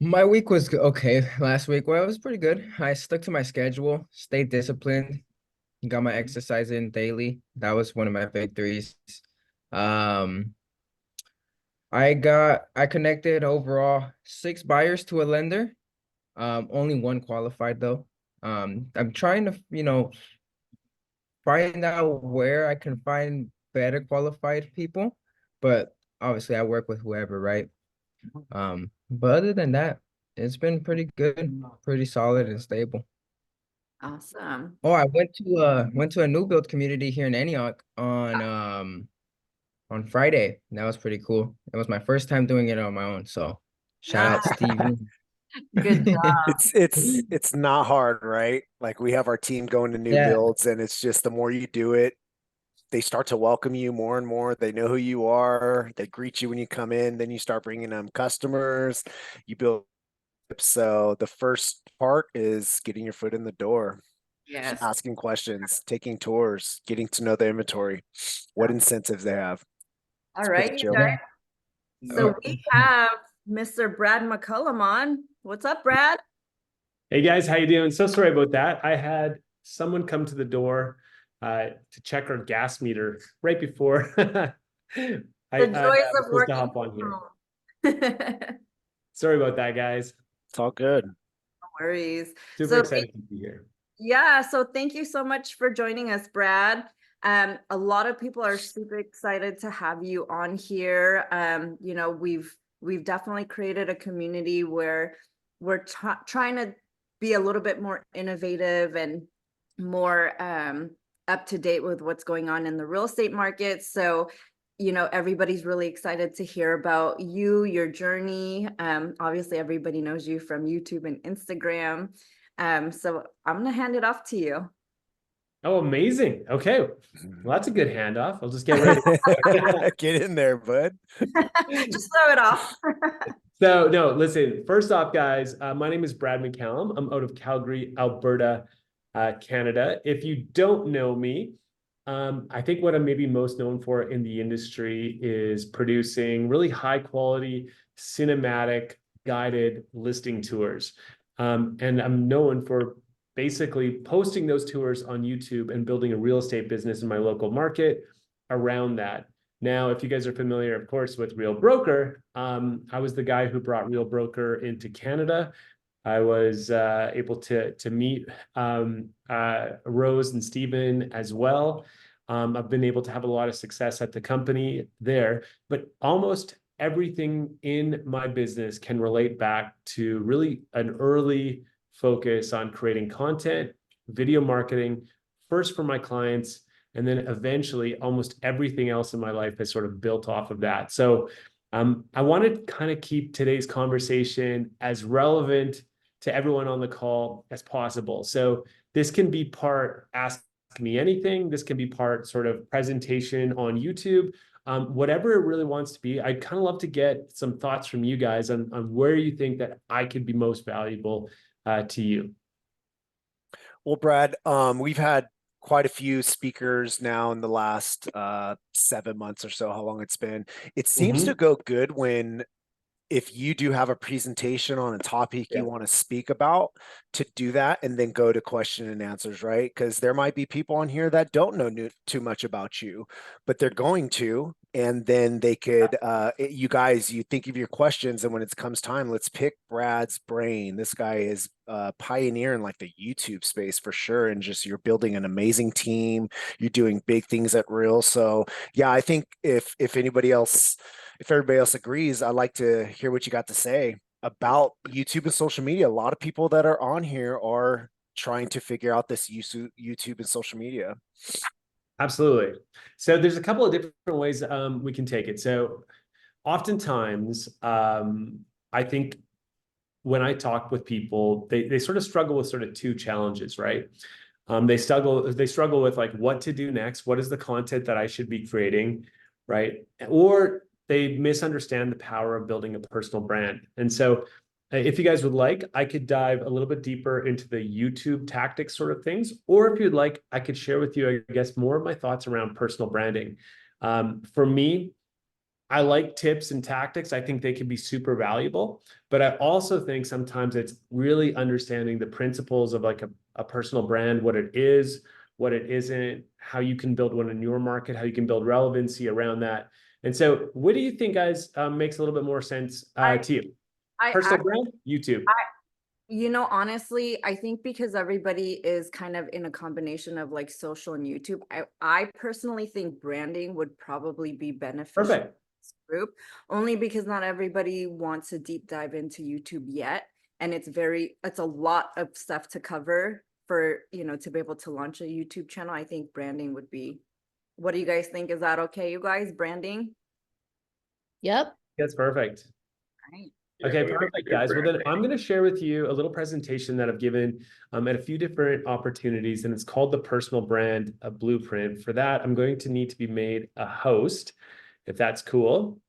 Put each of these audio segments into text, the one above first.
My week was okay last week. Well, it was pretty good. I stuck to my schedule, stayed disciplined, got my exercise in daily. That was one of my victories. Um, I connected overall 6 buyers to a lender. Only one qualified though. I'm trying to, find out where I can find better qualified people, but obviously I work with whoever, right? But other than that, it's been pretty good, pretty solid and stable. Awesome. Oh, I went to a new build community here in Antioch on Friday. That was pretty cool. It was my first time doing it on my own, so shout Nice. out Stevie. Good job. It's not hard, right? Like we have our team going to new Yeah. builds, and it's just the more you do it, they start to welcome you more and more. They know who you are. They greet you when you come in. Then you start bringing them customers. You build. So the first part is getting your foot in the door, Yes. asking questions, taking tours, getting to know the inventory, what incentives they have. All It's pretty right, you chill. guys. So Uh, we have Mr. Brad McCallum on. What's up, Brad? Hey guys, how you doing? So sorry about that. I had someone come to the door to check our gas meter right before The I joys was of supposed to working hop on from here. home. Sorry about that, guys. It's all good. No worries. Super So excited to be here. yeah, so thank you so much for joining us, Brad. A lot of people are super excited to have you on here. We've definitely created a community where we're trying to be a little bit more innovative and more up to date with what's going on in the real estate market. So, everybody's really excited to hear about you, your journey. Obviously, everybody knows you from YouTube and Instagram. So I'm gonna hand it off to you. Oh, amazing. Okay. Well, that's a good handoff. I'll just get ready. Get in there, bud. Just throw it off. So, no, listen, first off, guys, my name is Brad McCallum. I'm out of Calgary, Alberta, Canada. If you don't know me, I think what I'm maybe most known for in the industry is producing really high quality, cinematic, guided listing tours. And I'm known for basically posting those tours on YouTube and building a real estate business in my local market around that. Now, if you guys are familiar, of course, with Real Broker, I was the guy who brought Real Broker into Canada. I was able to meet Rose and Stephen as well. I've been able to have a lot of success at the company there, but almost everything in my business can relate back to really an early focus on creating content, video marketing, first for my clients, and then eventually almost everything else in my life has sort of built off of that. So I want to kind of keep today's conversation as relevant to everyone on the call as possible. So this can be part ask me anything. This can be part sort of presentation on YouTube. Whatever it really wants to be, I'd kind of love to get some thoughts from you guys on where you think that I could be most valuable to you. Well, Brad, we've had quite a few speakers now in the last 7 months or so, how long it's been. It seems to go good when if you do have a presentation on a topic you want to speak about, to do that and then go to question and answers, right? Because there might be people on here that don't know too much about you, but they're going to, and then they could, you guys, you think of your questions, and when it comes time, let's pick Brad's brain. This guy is pioneer in like the YouTube space for sure, and just you're building an amazing team. You're doing big things at Real. So yeah, I think if everybody else agrees, I'd like to hear what you got to say about YouTube and social media. A lot of people that are on here are trying to figure out this YouTube and social media. Absolutely. So there's a couple of different ways we can take it. So oftentimes, I think when I talk with people, they sort of struggle with sort of two challenges, right? They struggle with like what to do next. What is the content that I should be creating, right? Or they misunderstand the power of building a personal brand. And so if you guys would like, I could dive a little bit deeper into the YouTube tactics sort of things, or if you'd like, I could share with you, I guess, more of my thoughts around personal branding. For me, I like tips and tactics. I think they can be super valuable, but I also think sometimes it's really understanding the principles of like a personal brand, what it is, what it isn't, how you can build one in your market, how you can build relevancy around that. And so what do you think, guys, makes a little bit more sense to you? Personal brand, YouTube. Honestly, I think because everybody is kind of in a combination of like social and YouTube, I personally think branding would probably be beneficial. Perfect. Group, only because not everybody wants to deep dive into YouTube yet, and it's a lot of stuff to cover for to be able to launch a YouTube channel. I think branding would be. What do you guys think? Is that okay, you guys? Branding? Yep. That's perfect. Right. Okay, perfect, guys. Well, then I'm going to share with you a little presentation that I've given at a few different opportunities, and it's called the Personal Brand Blueprint. For that, I'm going to need to be made a host, if that's cool.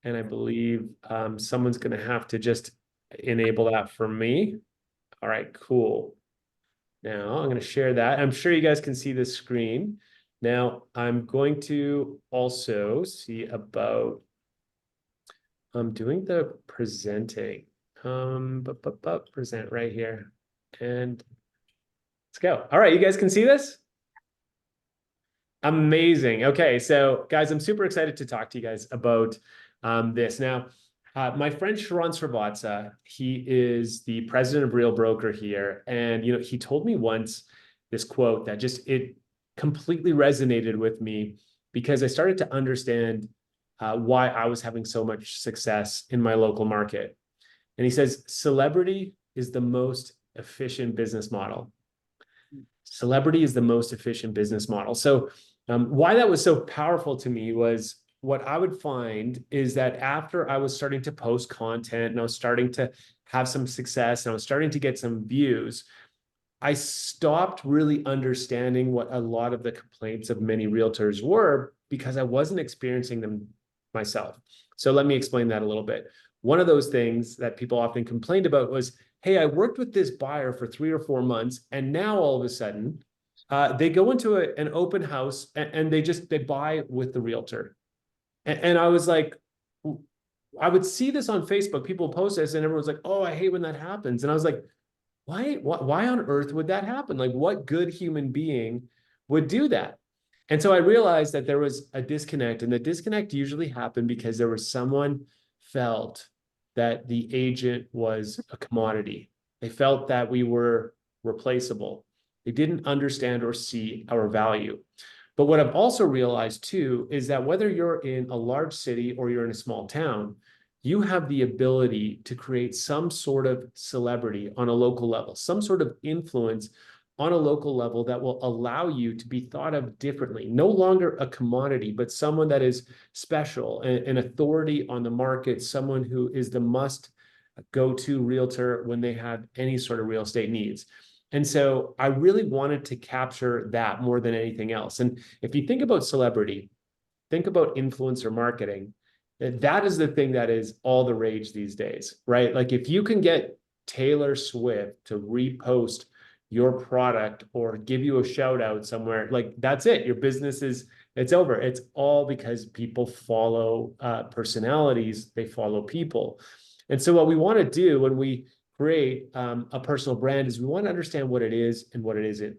And I believe someone's going to have to just enable that for me. All right, cool. Now I'm going to share that. I'm sure you guys can see the screen. Now I'm going to also see about doing the presenting. Present right here. And let's go. All right, you guys can see this? Amazing. Okay, so guys, I'm super excited to talk to you guys about this. Now, my friend Sharon Srivatsa, he is the president of Real Broker here. And, he told me once this quote that it completely resonated with me because I started to understand why I was having so much success in my local market. And he says, celebrity is the most efficient business model. Celebrity is the most efficient business model. So why that was so powerful to me was what I would find is that after I was starting to post content and I was starting to have some success and I was starting to get some views, I stopped really understanding what a lot of the complaints of many realtors were because I wasn't experiencing them myself. So let me explain that a little bit. One of those things that people often complained about was, hey, I worked with this buyer for 3 or 4 months, and now all of a sudden, they go into an open house and they buy with the realtor. And I was like, I would see this on Facebook, people post this, and everyone's like, oh, I hate when that happens. And I was like, why on earth would that happen? Like, what good human being would do that? And so I realized that there was a disconnect, and the disconnect usually happened because there was someone felt that the agent was a commodity. They felt that we were replaceable. They didn't understand or see our value. But what I've also realized too is that whether you're in a large city or you're in a small town, you have the ability to create some sort of celebrity on a local level, some sort of influence on a local level that will allow you to be thought of differently. No longer a commodity, but someone that is special, an authority on the market, someone who is the must go-to realtor when they have any sort of real estate needs. And so I really wanted to capture that more than anything else. And if you think about celebrity, think about influencer marketing. That is the thing that is all the rage these days, right? Like if you can get Taylor Swift to repost your product or give you a shout out somewhere, like that's it. Your business it's over. It's all because people follow personalities. They follow people. And so what we want to do when we create a personal brand is we want to understand what it is and what it isn't.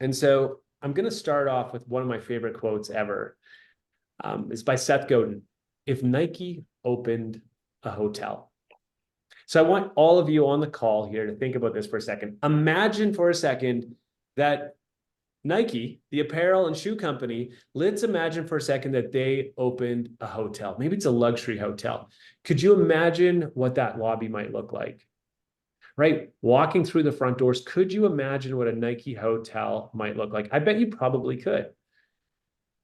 And so I'm going to start off with one of my favorite quotes ever. It's by Seth Godin. If Nike opened a hotel. So I want all of you on the call here to think about this for a second. Imagine for a second that Nike, the apparel and shoe company, let's imagine for a second that they opened a hotel. Maybe it's a luxury hotel. Could you imagine what that lobby might look like? Right? Walking through the front doors, could you imagine what a Nike hotel might look like? I bet you probably could.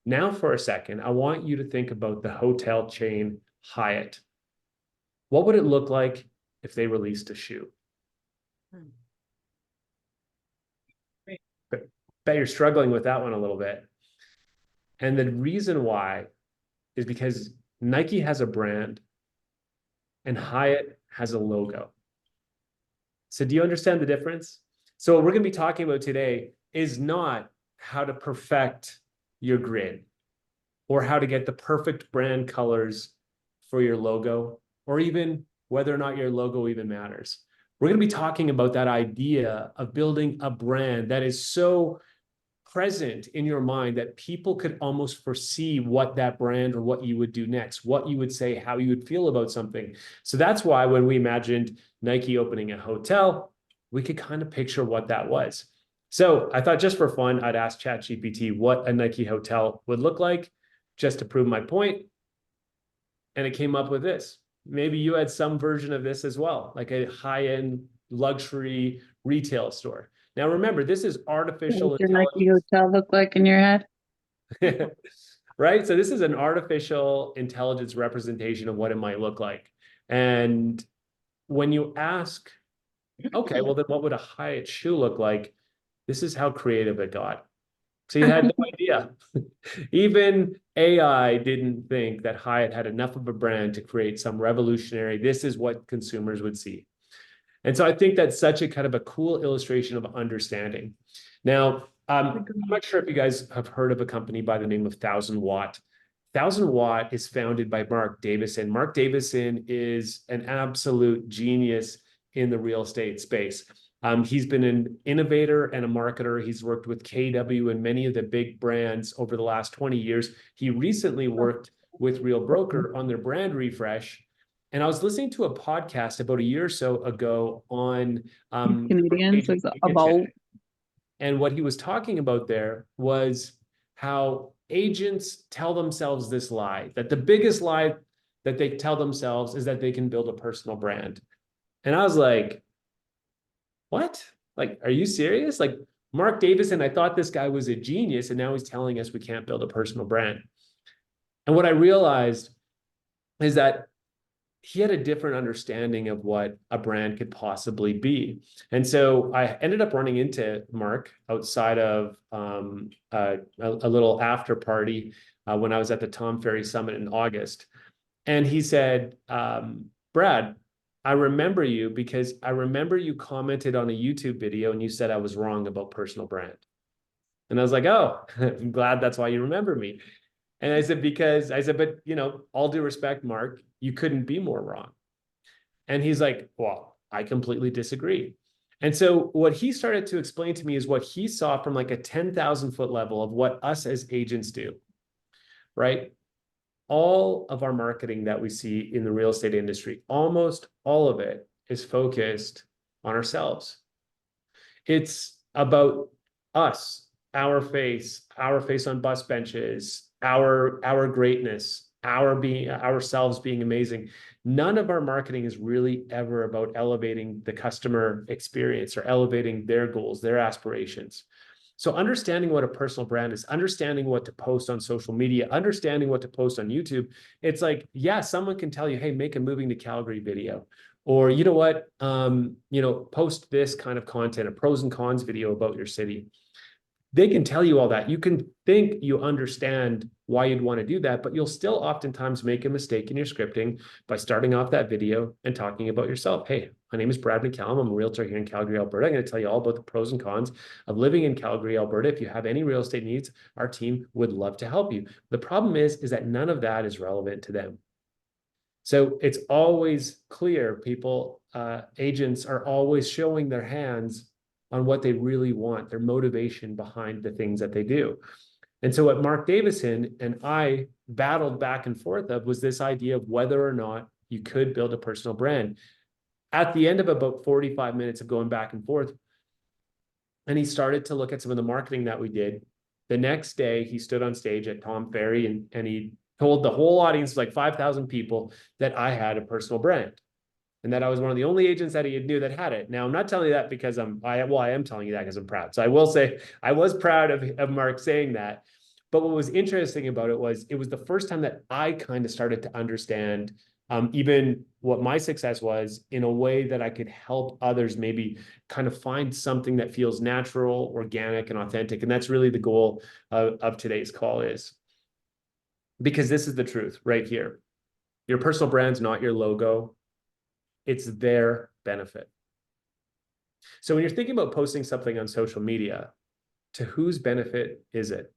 Now, for a second, I want you to think about the hotel chain Hyatt. What would it look like if they released a shoe? Bet you're struggling with that one a little bit. And the reason why is because Nike has a brand and Hyatt has a logo. So do you understand the difference? So what we're going to be talking about today is not how to perfect your grid. or how to get the perfect brand colors for your logo, or even whether or not your logo even matters. We're going to be talking about that idea of building a brand that is so present in your mind that people could almost foresee what that brand or what you would do next, what you would say, how you would feel about something. So that's why when we imagined Nike opening a hotel, we could kind of picture what that was. So I thought just for fun, I'd ask ChatGPT what a Nike hotel would look like, just to prove my point. And it came up with this. Maybe you had some version of this as well, like a high-end luxury retail store. Now, remember, this is artificial What your Nike intelligence. hotel look like in your head? Right? So this is an artificial intelligence representation of what it might look like. And when you ask, okay, well, then what would a Hyatt shoe look like? This is how creative it got. So you had no idea. Even AI didn't think that Hyatt had enough of a brand to create some revolutionary, this is what consumers would see. And so I think that's such a kind of a cool illustration of understanding. Now, I'm not sure if you guys have heard of a company by the name of 1000 Watt. 1000 Watt is founded by Mark Davison. Mark Davison is an absolute genius in the real estate space. He's been an innovator and a marketer. He's worked with KW and many of the big brands over the last 20 years. He recently worked with Real Broker on their brand refresh. And I was listening to a podcast about a year or so ago on Canadians is about. and what he was talking about there was how agents tell themselves this lie, that the biggest lie that they tell themselves is that they can build a personal brand. And I was like, what? Like, are you serious? Like, Mark Davison, I thought this guy was a genius, and now he's telling us we can't build a personal brand. And what I realized is that he had a different understanding of what a brand could possibly be. And so I ended up running into Mark outside of a little after party when I was at the Tom Ferry Summit in August. And he said, Brad, I remember you because I remember you commented on a YouTube video and you said I was wrong about personal brand. And I was like, oh, I'm glad that's why you remember me. And I said, but all due respect, Mark, you couldn't be more wrong. And he's like, well, I completely disagree. And so what he started to explain to me is what he saw from like a 10,000 foot level of what us as agents do, right? All of our marketing that we see in the real estate industry, almost all of it is focused on ourselves. It's about us, our face on bus benches, our greatness, ourselves being amazing. None of our marketing is really ever about elevating the customer experience or elevating their goals, their aspirations. So understanding what a personal brand is, understanding what to post on social media, understanding what to post on YouTube. It's like, yeah, someone can tell you, hey, make a moving to Calgary video. Or you know what, post this kind of content, a pros and cons video about your city. They can tell you all that. You can think you understand why you'd want to do that, but you'll still oftentimes make a mistake in your scripting by starting off that video and talking about yourself. Hey, my name is Brad McCallum. I'm a realtor here in Calgary, Alberta. I'm going to tell you all about the pros and cons of living in Calgary, Alberta. If you have any real estate needs, our team would love to help you. The problem is that none of that is relevant to them. So it's always clear agents are always showing their hands on what they really want, their motivation behind the things that they do. And so what Mark Davison and I battled back and forth of was this idea of whether or not you could build a personal brand. At the end of about 45 minutes of going back and forth, and he started to look at some of the marketing that we did. The next day, he stood on stage at Tom Ferry and he told the whole audience, like 5,000 people, that I had a personal brand. And that I was one of the only agents that he knew that had it. Now, I'm not telling you that because I am telling you that because I'm proud. So I will say I was proud of Mark saying that. But what was interesting about it was the first time that I kind of started to understand even what my success was in a way that I could help others maybe kind of find something that feels natural, organic, and authentic. And that's really the goal of today's call is. Because this is the truth right here. Your personal brand's not your logo. It's their benefit. So when you're thinking about posting something on social media, to whose benefit is it?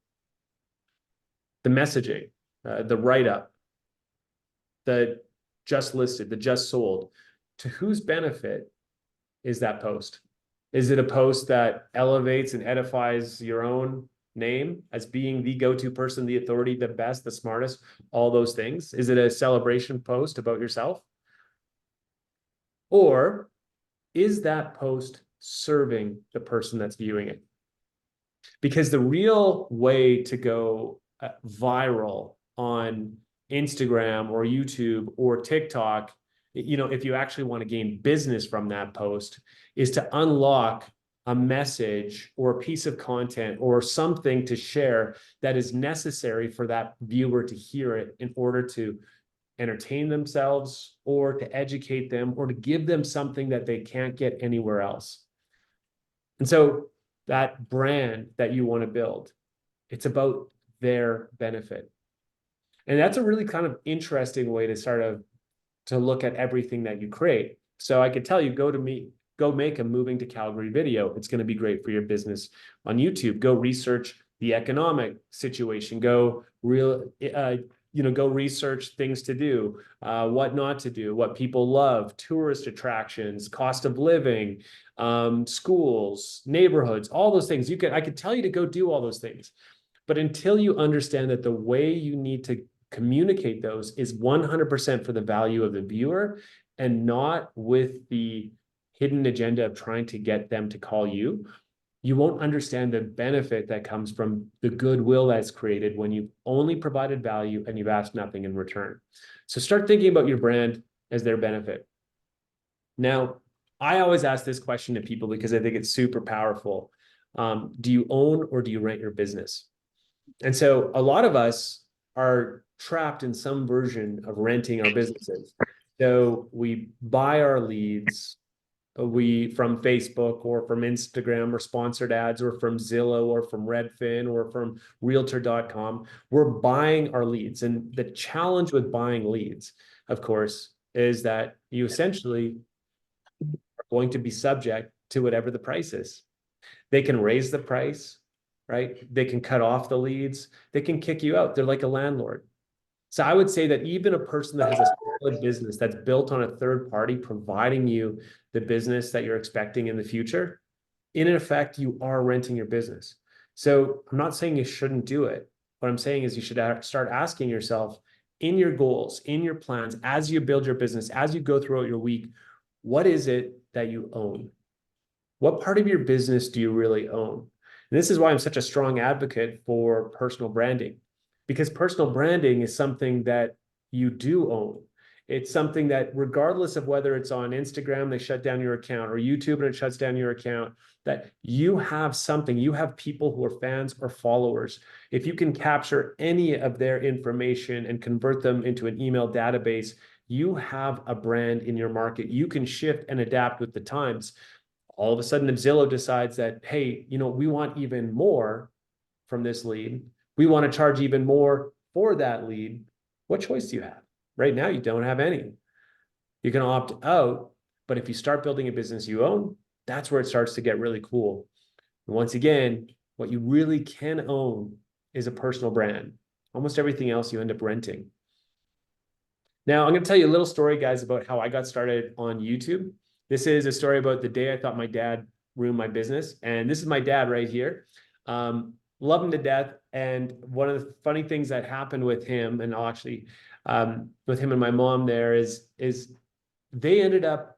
The messaging. the write-up, the just listed, the just sold, to whose benefit is that post? Is it a post that elevates and edifies your own name as being the go-to person, the authority, the best, the smartest, all those things? Is it a celebration post about yourself? Or is that post serving the person that's viewing it? Because the real way to go viral on Instagram or YouTube or TikTok, you know, if you actually want to gain business from that post, is to unlock a message or a piece of content or something to share that is necessary for that viewer to hear it in order to entertain themselves or to educate them or to give them something that they can't get anywhere else. And so that brand that you want to build, it's about their benefit. And that's a really kind of interesting way to to look at everything that you create. So I could tell you, go make a moving to Calgary video. It's going to be great for your business on YouTube. Go research the economic situation. Go research things to do, what not to do, what people love, tourist attractions, cost of living, schools, neighborhoods, all those things. I could tell you to go do all those things. But until you understand that the way you need to communicate those is 100% for the value of the viewer and not with the hidden agenda of trying to get them to call you, you won't understand the benefit that comes from the goodwill that's created when you've only provided value and you've asked nothing in return. So start thinking about your brand as their benefit. Now, I always ask this question to people because I think it's super powerful. Do you own or do you rent your business? And so a lot of us are trapped in some version of renting our businesses. So we buy our leads from Facebook or from Instagram or sponsored ads or from Zillow or from Redfin or from realtor.com. We're buying our leads. And the challenge with buying leads, of course, is that you essentially are going to be subject to whatever the price is. They can raise the price, right? They can cut off the leads. They can kick you out. They're like a landlord. So I would say that even a person that has a solid business that's built on a third party providing you the business that you're expecting in the future, in effect, you are renting your business. So I'm not saying you shouldn't do it. What I'm saying is you should start asking yourself in your goals, in your plans, as you build your business, as you go throughout your week, what is it that you own? What part of your business do you really own? And this is why I'm such a strong advocate for personal branding. Because personal branding is something that you do own. It's something that regardless of whether it's on Instagram, they shut down your account, or YouTube and it shuts down your account, that you have something, you have people who are fans or followers. If you can capture any of their information and convert them into an email database, you have a brand in your market. You can shift and adapt with the times. All of a sudden, if Zillow decides that, hey, we want even more from this lead, we want to charge even more for that lead, what choice do you have? Right now, you don't have any. You can opt out, but if you start building a business you own, that's where it starts to get really cool. And once again, what you really can own is a personal brand. Almost everything else you end up renting. Now, I'm going to tell you a little story, guys, about how I got started on YouTube. This is a story about the day I thought my dad ruined my business. And this is my dad right here. Love him to death. And one of the funny things that happened with him, and I'll actually, with him and my mom there is they ended up,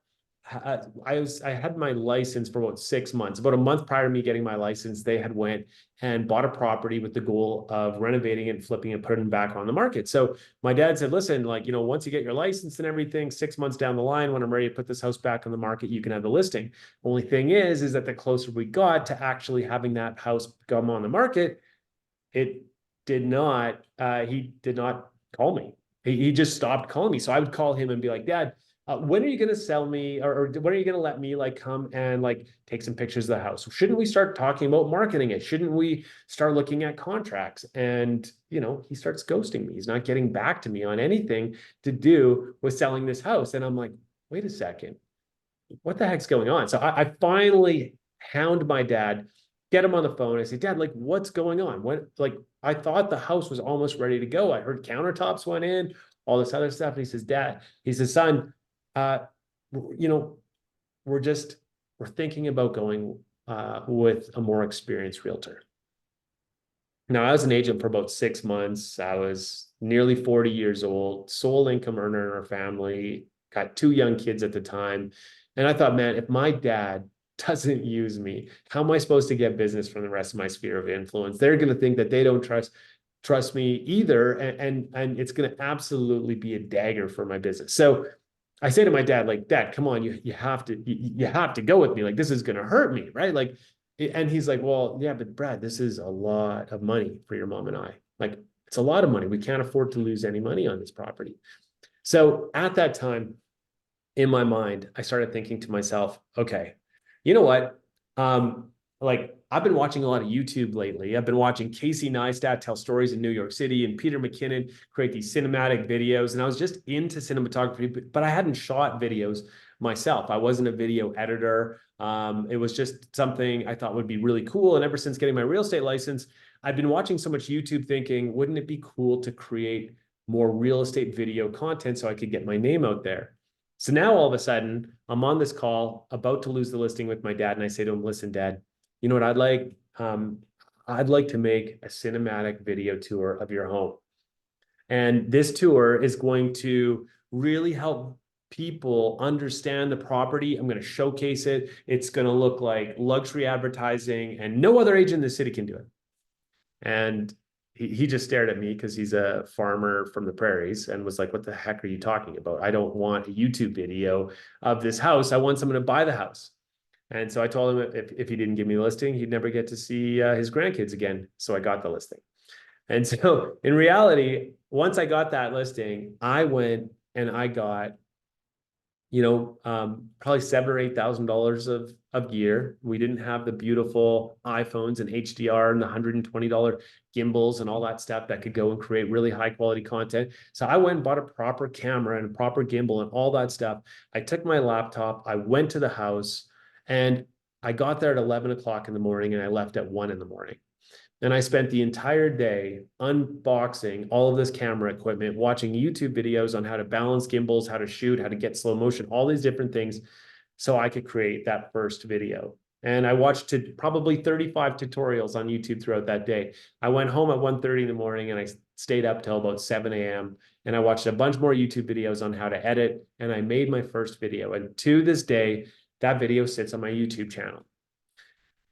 I had my license for about 6 months. About a month prior to me getting my license, they had went and bought a property with the goal of renovating it, flipping it, putting it back on the market. So my dad said, listen, once you get your license and everything, 6 months down the line, when I'm ready to put this house back on the market, you can have the listing. Only thing is that the closer we got to actually having that house come on the market, he did not call me. He just stopped calling me. So I would call him and be like, Dad, when are you going to sell me, or when are you going to let me come and take some pictures of the house? Shouldn't we start talking about marketing it? Shouldn't we start looking at contracts? And, he starts ghosting me. He's not getting back to me on anything to do with selling this house. And I'm like, wait a second, what the heck's going on? So I finally hound my dad, get him on the phone. I say, Dad, what's going on? I thought the house was almost ready to go. I heard countertops went in, all this other stuff. And he says, Dad, he says, son, you know, we're thinking about going with a more experienced realtor. Now, I was an agent for about 6 months. I was nearly 40 years old, sole income earner in our family, got 2 young kids at the time. And I thought, man, if my dad doesn't use me, how am I supposed to get business from the rest of my sphere of influence? They're going to think that they don't trust me either. And it's going to absolutely be a dagger for my business. So I say to my dad, like, Dad, come on, you have to go with me. Like, this is going to hurt me, right? Like, and he's like, well, yeah, but Brad, this is a lot of money for your mom and I. Like, it's a lot of money. We can't afford to lose any money on this property. So at that time, in my mind, I started thinking to myself, okay, you know what? Like, I've been watching a lot of YouTube lately. I've been watching Casey Neistat tell stories in New York City and Peter McKinnon create these cinematic videos. And I was just into cinematography, but I hadn't shot videos myself. I wasn't a video editor. It was just something I thought would be really cool. And ever since getting my real estate license, I've been watching so much YouTube thinking, wouldn't it be cool to create more real estate video content so I could get my name out there? So now all of a sudden, I'm on this call about to lose the listing with my dad. And I say to him, listen, Dad, you know what I'd like? I'd like to make a cinematic video tour of your home. And this tour is going to really help people understand the property. I'm going to showcase it. It's going to look like luxury advertising, and no other agent in the city can do it. And he just stared at me because he's a farmer from the prairies and was like, what the heck are you talking about? I don't want a YouTube video of this house. I want someone to buy the house. And so I told him if he didn't give me the listing, he'd never get to see his grandkids again. So I got the listing. And so in reality, once I got that listing, I went and I got, probably $7,000 or $8,000 of gear. We didn't have the beautiful iPhones and HDR and the $120 gimbals and all that stuff that could go and create really high quality content. So I went and bought a proper camera and a proper gimbal and all that stuff. I took my laptop, I went to the house, and I got there at 11 o'clock in the morning and I left at 1 in the morning. And I spent the entire day unboxing all of this camera equipment, watching YouTube videos on how to balance gimbals, how to shoot, how to get slow motion, all these different things so I could create that first video. And I watched probably 35 tutorials on YouTube throughout that day. I went home at 1:30 in the morning and I stayed up till about 7 a.m. And I watched a bunch more YouTube videos on how to edit. And I made my first video. And to this day, that video sits on my YouTube channel.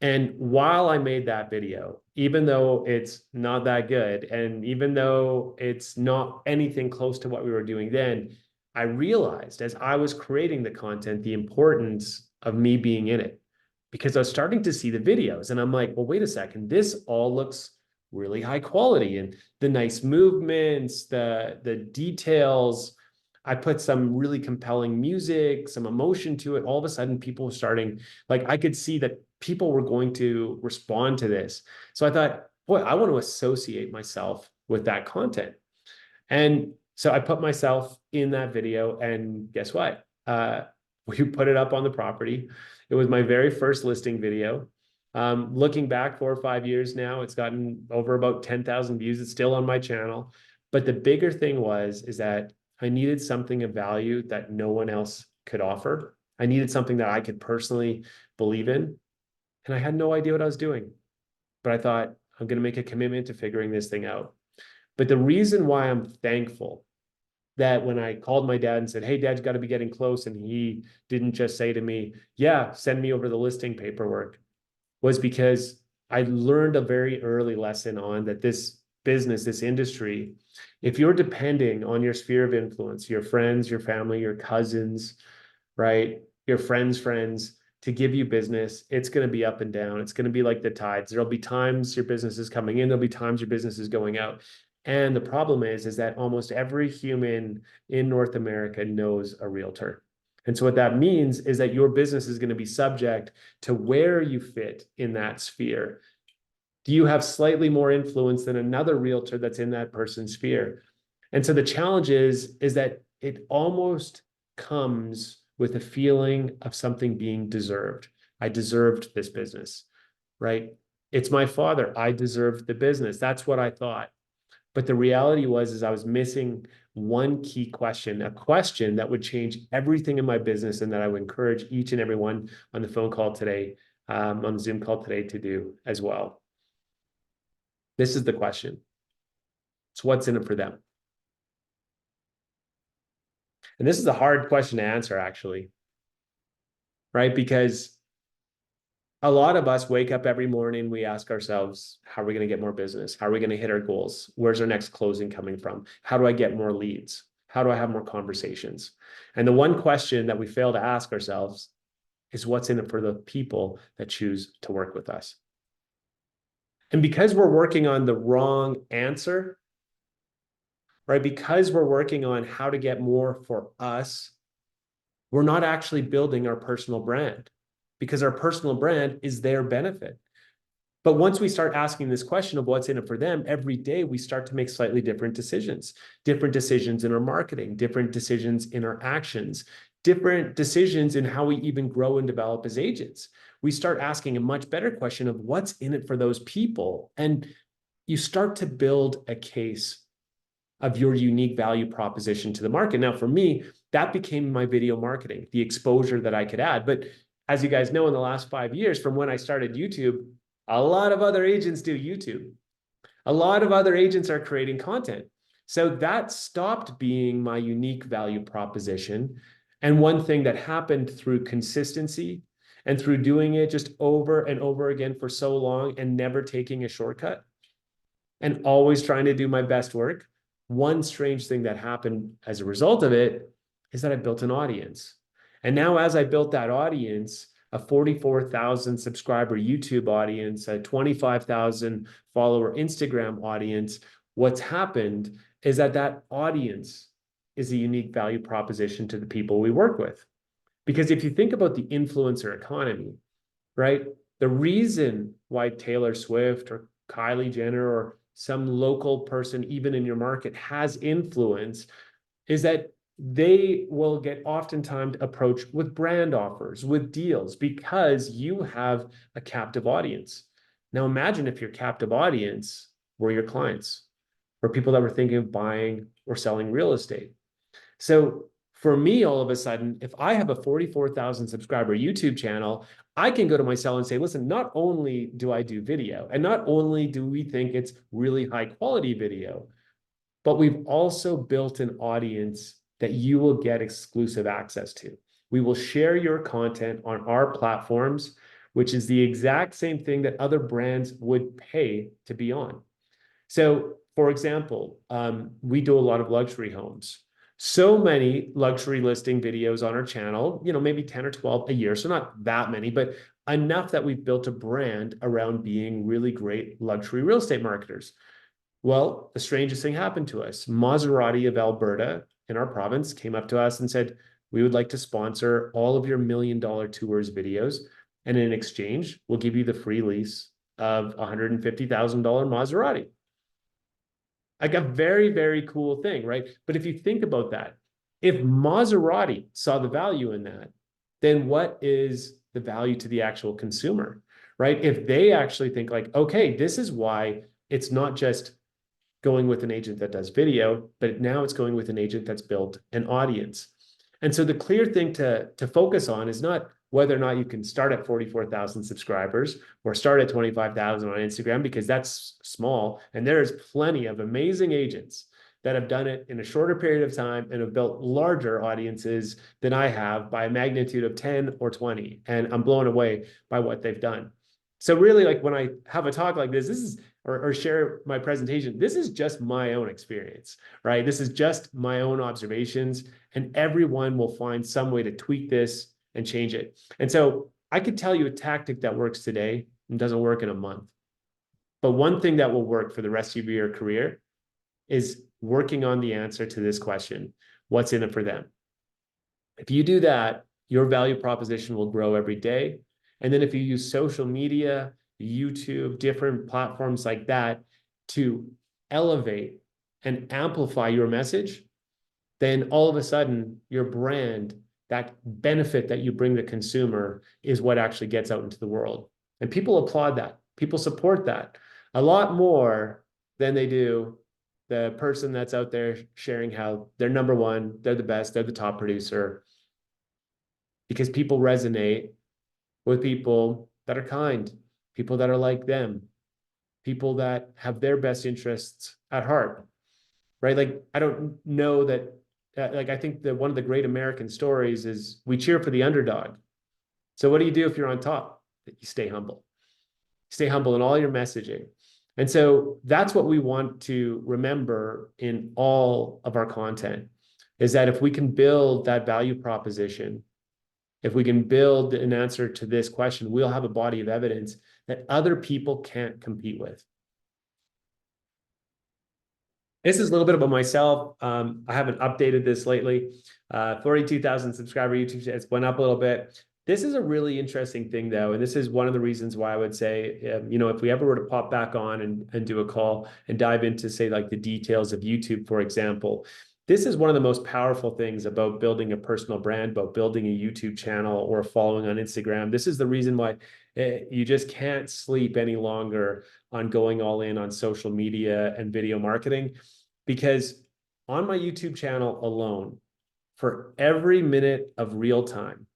And while I made that video, even though it's not that good, and even though it's not anything close to what we were doing then, I realized as I was creating the content, the importance of me being in it, because I was starting to see the videos and I'm like, well, wait a second, this all looks really high quality, and the nice movements, the details. I put some really compelling music, some emotion to it. All of a sudden, people were starting, like, I could see that people were going to respond to this. So I thought, boy, I want to associate myself with that content. And so I put myself in that video, and guess what? We put it up on the property. It was my very first listing video. Looking back 4 or 5 years now, it's gotten over about 10,000 views. It's still on my channel. But the bigger thing is that I needed something of value that no one else could offer. I needed something that I could personally believe in. And I had no idea what I was doing. But I thought, I'm going to make a commitment to figuring this thing out. But the reason why I'm thankful that when I called my dad and said, hey, Dad's got to be getting close, and he didn't just say to me, yeah, send me over the listing paperwork, was because I learned a very early lesson on that this business, this industry, if you're depending on your sphere of influence, your friends, your family, your cousins, right, your friends' friends, to give you business, it's going to be up and down. It's going to be like the tides. There'll be times your business is coming in. There'll be times your business is going out. And the problem is that almost every human in North America knows a realtor. And so what that means is that your business is going to be subject to where you fit in that sphere. Do you have slightly more influence than another realtor that's in that person's sphere? And so the challenge is that it almost comes with a feeling of something being deserved. I deserved this business, right? It's my father. I deserved the business. That's what I thought. But the reality was, I was missing one key question, a question that would change everything in my business and that I would encourage each and every one on the phone call today, on the Zoom call today to do as well. This is the question. It's what's in it for them. And this is a hard question to answer, actually, right? Because a lot of us wake up every morning, we ask ourselves, how are we going to get more business? How are we going to hit our goals? Where's our next closing coming from? How do I get more leads? How do I have more conversations? And the one question that we fail to ask ourselves is what's in it for the people that choose to work with us? And because we're working on the wrong answer, right? Because we're working on how to get more for us, we're not actually building our personal brand, because our personal brand is their benefit. But once we start asking this question of what's in it for them, every day we start to make slightly different decisions in our marketing, different decisions in our actions, different decisions in how we even grow and develop as agents. We start asking a much better question of what's in it for those people. And you start to build a case of your unique value proposition to the market. Now, for me, that became my video marketing, the exposure that I could add. But as you guys know, in the last 5 years, from when I started YouTube, a lot of other agents do YouTube. A lot of other agents are creating content. So that stopped being my unique value proposition. And one thing that happened through consistency and through doing it just over and over again for so long and never taking a shortcut and always trying to do my best work, one strange thing that happened as a result of it is that I built an audience. And now as I built that audience, a 44,000 subscriber YouTube audience, a 25,000 follower Instagram audience, what's happened is that that audience is a unique value proposition to the people we work with. Because if you think about the influencer economy, right? The reason why Taylor Swift or Kylie Jenner or some local person, even in your market, has influence is that they will get oftentimes approached with brand offers, with deals, because you have a captive audience. Now imagine if your captive audience were your clients or people that were thinking of buying or selling real estate. So for me, all of a sudden, if I have a 44,000 subscriber YouTube channel, I can go to my seller and say, listen, not only do I do video, and not only do we think it's really high quality video, but we've also built an audience that you will get exclusive access to. We will share your content on our platforms, which is the exact same thing that other brands would pay to be on. So, for example, we do a lot of luxury homes. So many luxury listing videos on our channel, maybe 10 or 12 a year. So not that many, but enough that we've built a brand around being really great luxury real estate marketers. Well, the strangest thing happened to us. Maserati of Alberta in our province came up to us and said, we would like to sponsor all of your $1 million tours videos. And in exchange, we'll give you the free lease of $150,000 Maserati. Like a very, very cool thing, right? But if you think about that, if Maserati saw the value in that, then what is the value to the actual consumer, right? If they actually think like, okay, this is why it's not just going with an agent that does video, but now it's going with an agent that's built an audience. And so the clear thing to focus on is not whether or not you can start at 44,000 subscribers or start at 25,000 on Instagram, because that's small. And there's plenty of amazing agents that have done it in a shorter period of time and have built larger audiences than I have by a magnitude of 10 or 20. And I'm blown away by what they've done. So really, like when I have a talk like this is, or share my presentation, this is just my own experience, right? This is just my own observations, and everyone will find some way to tweak this and change it. And so I could tell you a tactic that works today and doesn't work in a month. But one thing that will work for the rest of your career is working on the answer to this question: what's in it for them? If you do that, your value proposition will grow every day. And then if you use social media, YouTube, different platforms like that to elevate and amplify your message, then all of a sudden your brand, that benefit that you bring the consumer, is what actually gets out into the world. And people applaud that. People support that a lot more than they do the person that's out there sharing how they're number one, they're the best, they're the top producer. Because people resonate with people that are kind, people that are like them, people that have their best interests at heart, right? Like, I don't know that, I think that one of the great American stories is we cheer for the underdog. So what do you do if you're on top? You stay humble. Stay humble in all your messaging. And so that's what we want to remember in all of our content, is that if we can build that value proposition, if we can build an answer to this question, we'll have a body of evidence that other people can't compete with. This is a little bit about myself. I haven't updated this lately. 42,000 subscriber YouTube channel. It's went up a little bit. This is a really interesting thing, though, and this is one of the reasons why I would say, if we ever were to pop back on and do a call and dive into, say, like the details of YouTube, for example, this is one of the most powerful things about building a personal brand, about building a YouTube channel or following on Instagram. This is the reason why you just can't sleep any longer on going all in on social media and video marketing, because on my YouTube channel alone, for every minute of real time,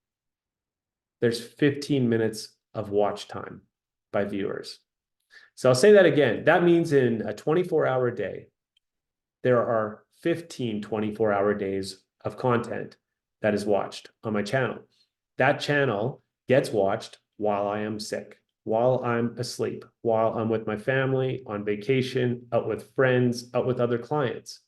there's 15 minutes of watch time by viewers. So I'll say that again. That means in a 24-hour day, there are 15 24-hour days of content that is watched on my channel. That channel gets watched while I am sick, while I'm asleep, while I'm with my family, on vacation, out with friends, out with other clients.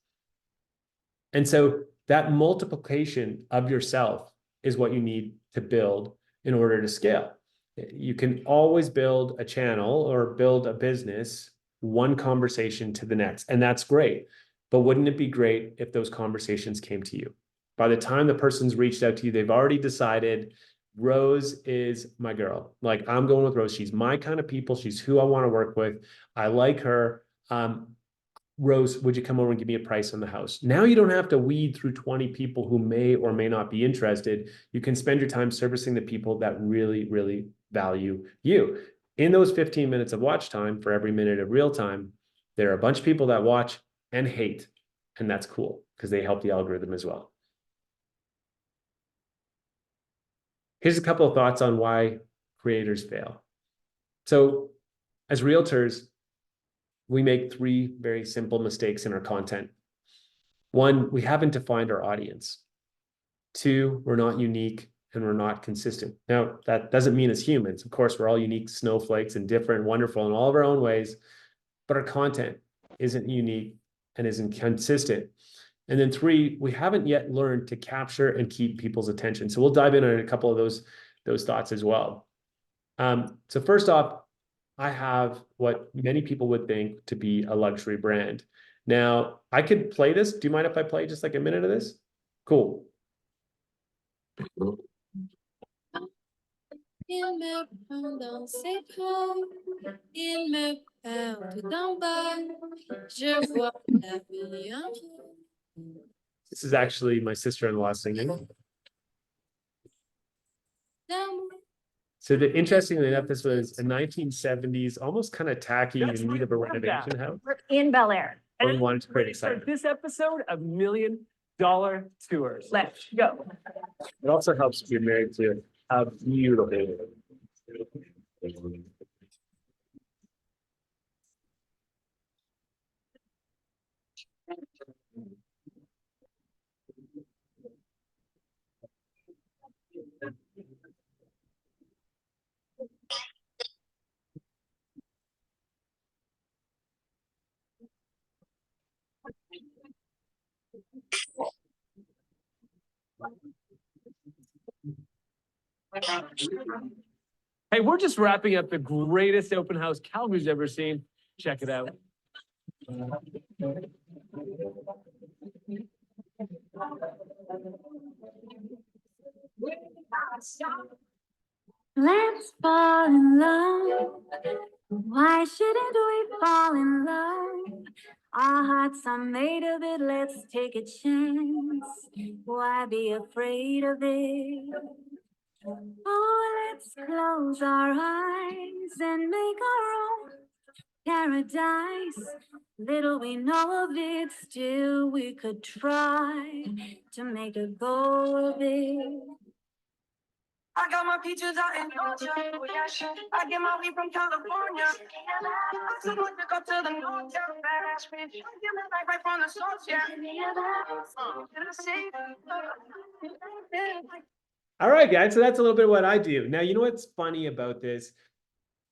And so that multiplication of yourself is what you need to build in order to scale. You can always build a channel or build a business one conversation to the next, and that's great. But wouldn't it be great if those conversations came to you? By the time the person's reached out to you, they've already decided Rose is my girl. Like, I'm going with Rose. She's my kind of people. She's who I want to work with. I like her. Rose, would you come over and give me a price on the house? Now you don't have to weed through 20 people who may or may not be interested. You can spend your time servicing the people that really, really value you. In those 15 minutes of watch time for every minute of real time, there are a bunch of people that watch and hate, and that's cool because they help the algorithm as well. Here's a couple of thoughts on why creators fail. So as realtors, we make three very simple mistakes in our content. One, we haven't defined our audience. Two, we're not unique and we're not consistent. Now, that doesn't mean as humans. Of course, we're all unique snowflakes and different, wonderful in all of our own ways, but our content isn't unique and isn't consistent. And then three, we haven't yet learned to capture and keep people's attention. So we'll dive in on a couple of those thoughts as well. So first off, I have what many people would think to be a luxury brand. Now, I could play this. Do you mind if I play just like a minute of this? Cool. Il me prend dans ses bras, il me parle tout en bas, je vois la vie en rose. This is actually my sister-in-law singing. So interestingly enough, this was a 1970s, almost kind of tacky in need of a renovation house. We're in Bel Air. Where we wanted to create excitement. This episode of $1 Million Tours. Let's go. It also helps to be married to a beautiful baby. Hey, we're just wrapping up the greatest open house Calgary's ever seen. Check it out. Let's fall in love. Why shouldn't we fall in love? Our hearts are made of it. Let's take a chance. Why be afraid of it? Oh, let's close our eyes and make our own paradise. Little we know of it, still we could try to make a go of it. I got my peaches out in Georgia. I get my weed from California. I took my pick up to the north. Badass bitch. I get my life right from the source. Yeah. All right, guys. So that's a little bit of what I do. Now, you know what's funny about this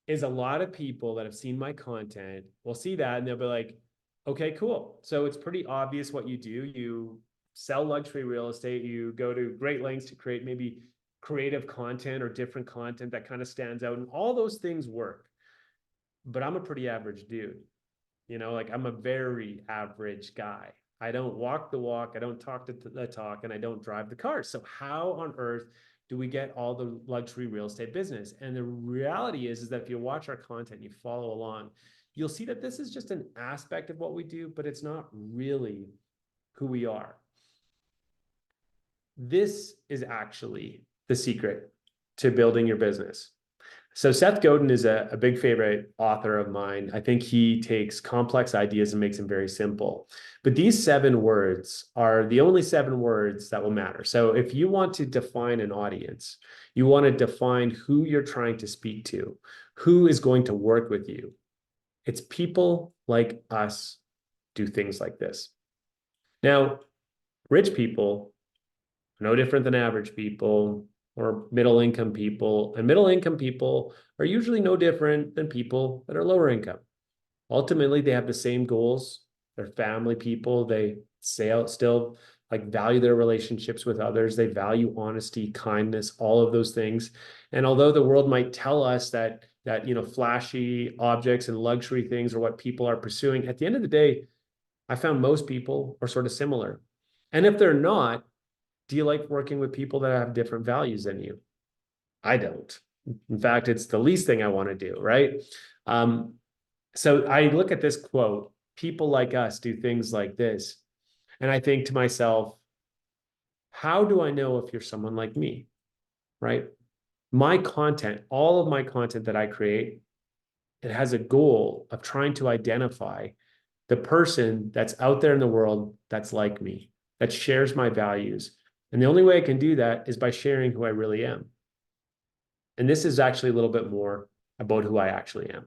is a lot of people that have seen my content will see that and they'll be like, okay, cool. So it's pretty obvious what you do. You sell luxury real estate. You go to great lengths to create maybe creative content or different content that kind of stands out. And all those things work. But I'm a pretty average dude. You know, like I'm a very average guy. I don't walk the walk. I don't talk the talk, and I don't drive the car. So how on earth do we get all the luxury real estate business? And the reality is that if you watch our content, you follow along, you'll see that this is just an aspect of what we do, but it's not really who we are. This is actually the secret to building your business. So Seth Godin is a big favorite author of mine. I think he takes complex ideas and makes them very simple. But these 7 words are the only 7 words that will matter. So if you want to define an audience, you want to define who you're trying to speak to, who is going to work with you. It's people like us do things like this. Now, rich people, no different than average people, or middle income people. And middle income people are usually no different than people that are lower income. Ultimately, they have the same goals. They're family people. They still like value their relationships with others. They value honesty, kindness, all of those things. And although the world might tell us that flashy objects and luxury things are what people are pursuing, at the end of the day, I found most people are sort of similar. And if they're not, do you like working with people that have different values than you? I don't. In fact, it's the least thing I want to do, right? So I look at this quote, people like us do things like this. And I think to myself, how do I know if you're someone like me, right? My content, all of my content that I create, it has a goal of trying to identify the person that's out there in the world that's like me, that shares my values. And the only way I can do that is by sharing who I really am. And this is actually a little bit more about who I actually am.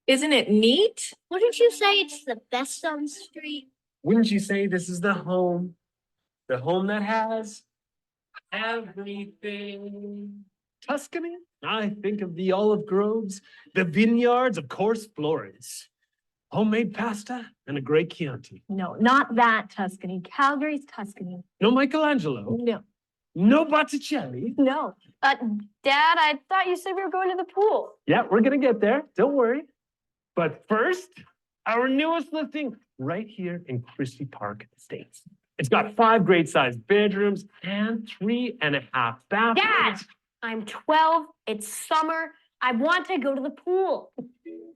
Isn't it neat? Wouldn't you say it's the best on the street? Wouldn't you say this is the home that has everything? Tuscany? I think of the olive groves, the vineyards, of course, Florence. Homemade pasta and a great Chianti. No, not that Tuscany. Calgary's Tuscany. No Michelangelo. No. No Botticelli. No. Dad, I thought you said we were going to the pool. Yeah, we're gonna get there. Don't worry. But first, our newest listing right here in Christie Park Estates. It's got 5 great sized bedrooms and 3.5 bathrooms. Dad, I'm 12. It's summer. I want to go to the pool.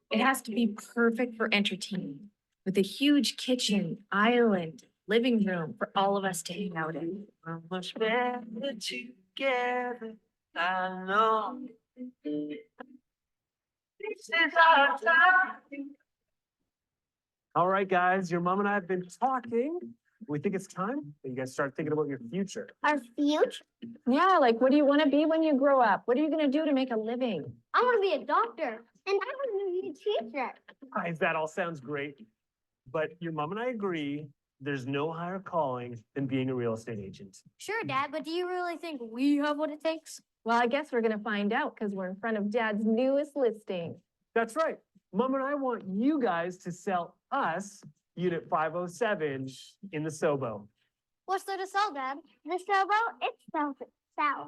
It has to be perfect for entertaining, with a huge kitchen, island, living room for all of us to hang out in. We're much better together, I know. This is our time. All right, guys, your mom and I have been talking. We think it's time that you guys start thinking about your future. Our future? Yeah, like what do you want to be when you grow up? What are you going to do to make a living? I want to be a doctor, and I want to be a teacher. Guys, that all sounds great. But your mom and I agree there's no higher calling than being a real estate agent. Sure, Dad, but do you really think we have what it takes? Well, I guess we're going to find out because we're in front of Dad's newest listing. That's right. Mom and I want you guys to sell us Unit 507 in the Sobo. What's there to sell, Dad? The Sobo? It sells itself.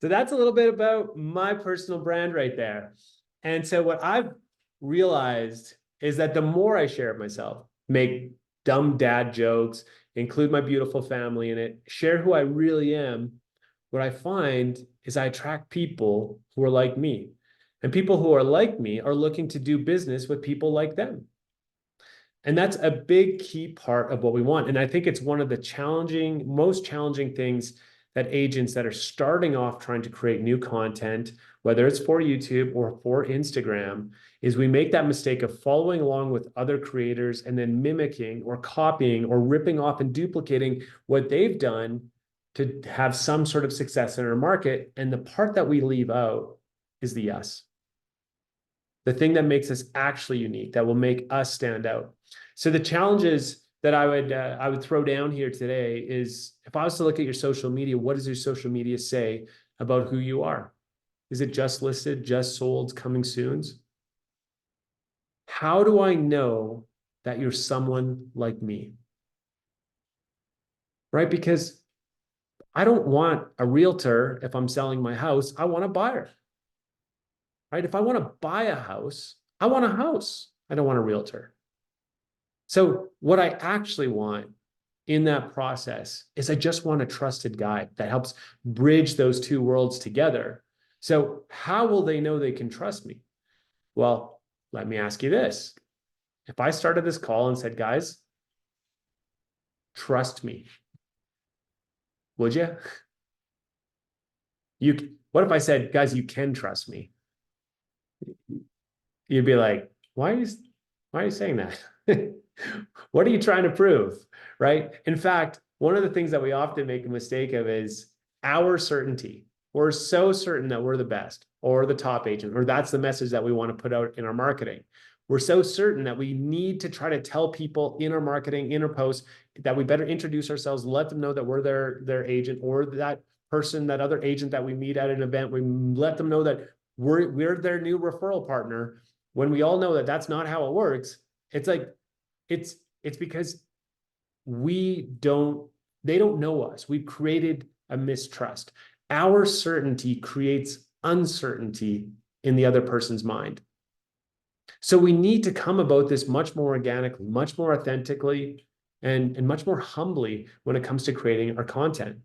So that's a little bit about my personal brand right there. And so what I've realized is that the more I share of myself, make dumb dad jokes, include my beautiful family in it, share who I really am, what I find is I attract people who are like me. And people who are like me are looking to do business with people like them. And that's a big key part of what we want. And I think it's one of the most challenging things that agents that are starting off trying to create new content, whether it's for YouTube or for Instagram, is we make that mistake of following along with other creators and then mimicking or copying or ripping off and duplicating what they've done to have some sort of success in our market. And the part that we leave out is the us. The thing that makes us actually unique, that will make us stand out. So the challenges that I would throw down here today is, if I was to look at your social media, what does your social media say about who you are? Is it just listed, just sold, coming soons? How do I know that you're someone like me? Right? Because I don't want a realtor if I'm selling my house. I want a buyer. Right? If I want to buy a house, I want a house. I don't want a realtor. So what I actually want in that process is I just want a trusted guide that helps bridge those two worlds together. So how will they know they can trust me? Well, let me ask you this. If I started this call and said, guys, trust me, would you? What if I said, guys, you can trust me? You'd be like, why are you saying that? What are you trying to prove? Right? In fact, one of the things that we often make a mistake of is our certainty. We're so certain that we're the best or the top agent, or that's the message that we want to put out in our marketing. We're so certain that we need to try to tell people in our marketing, in our posts, that we better introduce ourselves, let them know that we're their agent, or that person, that other agent that we meet at an event, we let them know that we're their new referral partner, when we all know that that's not how it works. It's like, it's because they don't know us. We've created a mistrust. Our certainty creates uncertainty in the other person's mind. So we need to come about this much more organically, much more authentically, and much more humbly when it comes to creating our content.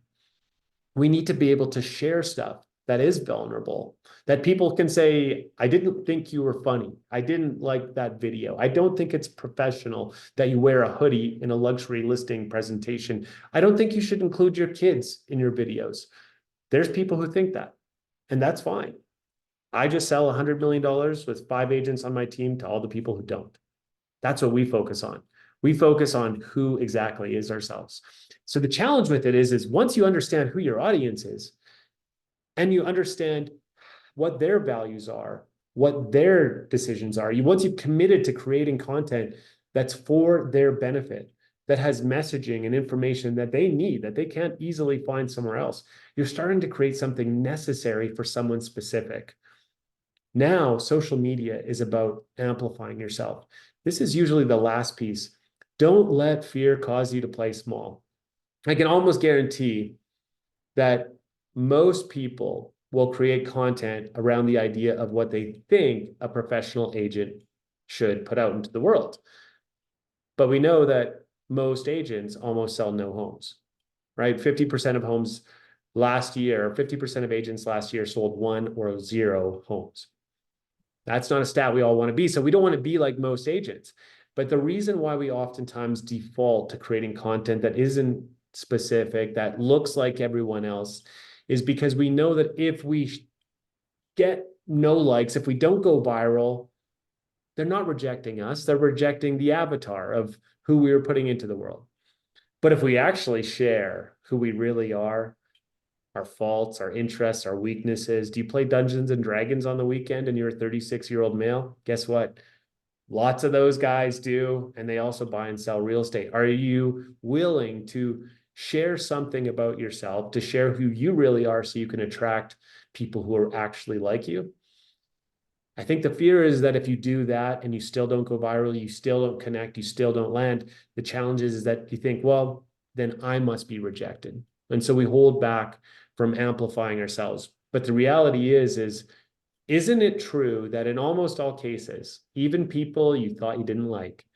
We need to be able to share stuff that is vulnerable, that people can say, I didn't think you were funny. I didn't like that video. I don't think it's professional that you wear a hoodie in a luxury listing presentation. I don't think you should include your kids in your videos. There's people who think that, and that's fine. I just sell $100 million with 5 agents on my team to all the people who don't. That's what we focus on. We focus on who exactly is ourselves. So the challenge with it is once you understand who your audience is, and you understand what their values are, what their decisions are, once you've committed to creating content that's for their benefit, that has messaging and information that they need, that they can't easily find somewhere else, you're starting to create something necessary for someone specific. Now, social media is about amplifying yourself. This is usually the last piece. Don't let fear cause you to play small. I can almost guarantee that most people will create content around the idea of what they think a professional agent should put out into the world. But we know that most agents almost sell no homes, right? 50% of homes last year, 50% of agents last year sold 1 or 0 homes. That's not a stat we all want to be. So we don't want to be like most agents. But the reason why we oftentimes default to creating content that isn't specific, that looks like everyone else, is because we know that if we get no likes, if we don't go viral, they're not rejecting us, they're rejecting the avatar of who we were putting into the world. But if we actually share who we really are, our faults, our interests, our weaknesses, do you play Dungeons and Dragons on the weekend and you're a 36-year-old male? Guess what? Lots of those guys do, and they also buy and sell real estate. Are you willing to share something about yourself, to share who you really are so you can attract people who are actually like you? I think the fear is that if you do that and you still don't go viral, you still don't connect, you still don't land, the challenge is that you think, well, then I must be rejected. And so we hold back from amplifying ourselves. But the reality is isn't it true that in almost all cases, even people you thought you didn't like,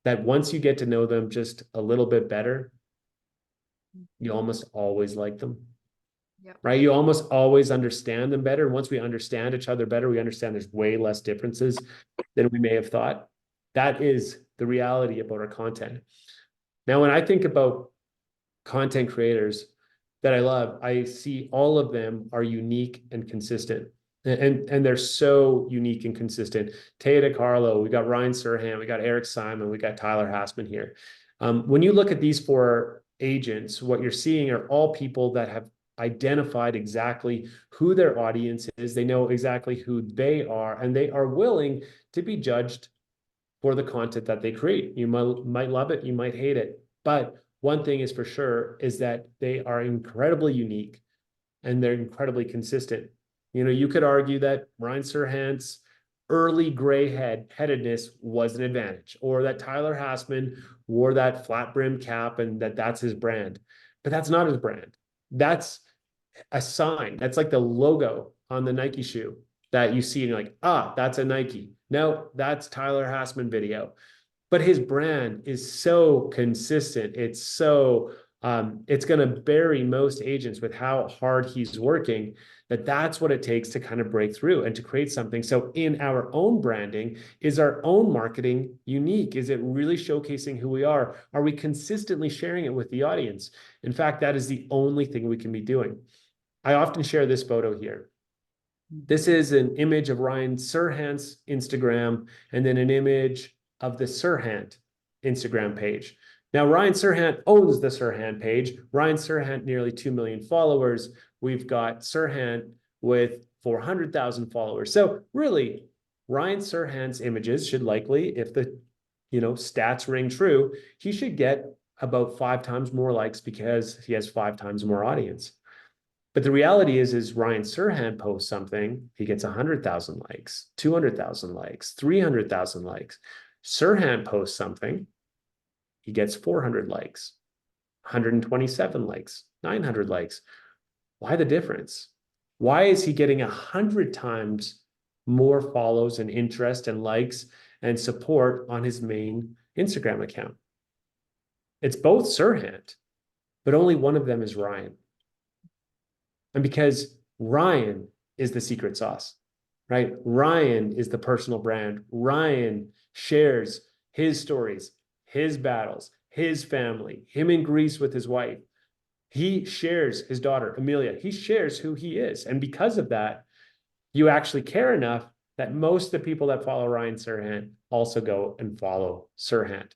that once you get to know them just a little bit better, you almost always like them? Yep. Right? You almost always understand them better. And once we understand each other better, we understand there's way less differences than we may have thought. That is the reality about our content. Now, when I think about content creators that I love, I see all of them are unique and consistent. And they're so unique and consistent. Taya DeCarlo, we got Ryan Serhant, we got Eric Simon, we got Tyler Hassman here. When you look at these four agents, what you're seeing are all people that have identified exactly who their audience is. They know exactly who they are, and they are willing to be judged for the content that they create. You might love it, you might hate it. But one thing is for sure is that they are incredibly unique and they're incredibly consistent. You know, you could argue that Ryan Serhant's early headedness was an advantage, or that Tyler Hassman wore that flat brim cap and that's his brand. But that's not his brand. That's a sign. That's like the logo on the Nike shoe that you see and you're like, ah, that's a Nike. No, that's Tyler Hassman video. But his brand is so consistent. It's so, it's going to bury most agents with how hard he's working, that's what it takes to kind of break through and to create something. So in our own branding, is our own marketing unique? Is it really showcasing who we are? Are we consistently sharing it with the audience? In fact, that is the only thing we can be doing. I often share this photo here. This is an image of Ryan Serhant's Instagram, and then an image of the Serhant Instagram page. Now, Ryan Serhant owns the Serhant page. Ryan Serhant, nearly 2 million followers. We've got Serhant with 400,000 followers. So really, Ryan Serhant's images should likely, if the stats ring true, he should get about 5 times more likes because he has 5 times more audience. But the reality is Ryan Serhant posts something, he gets 100,000 likes, 200,000 likes, 300,000 likes. Serhant posts something, he gets 400 likes, 127 likes, 900 likes. Why the difference? Why is he getting 100 times more follows and interest and likes and support on his main Instagram account? It's both Serhant, but only one of them is Ryan. And because Ryan is the secret sauce, right? Ryan is the personal brand. Ryan shares his stories, his battles, his family, him in Greece with his wife. He shares his daughter, Amelia. He shares who he is. And because of that, you actually care enough that most of the people that follow Ryan Serhant also go and follow Serhant.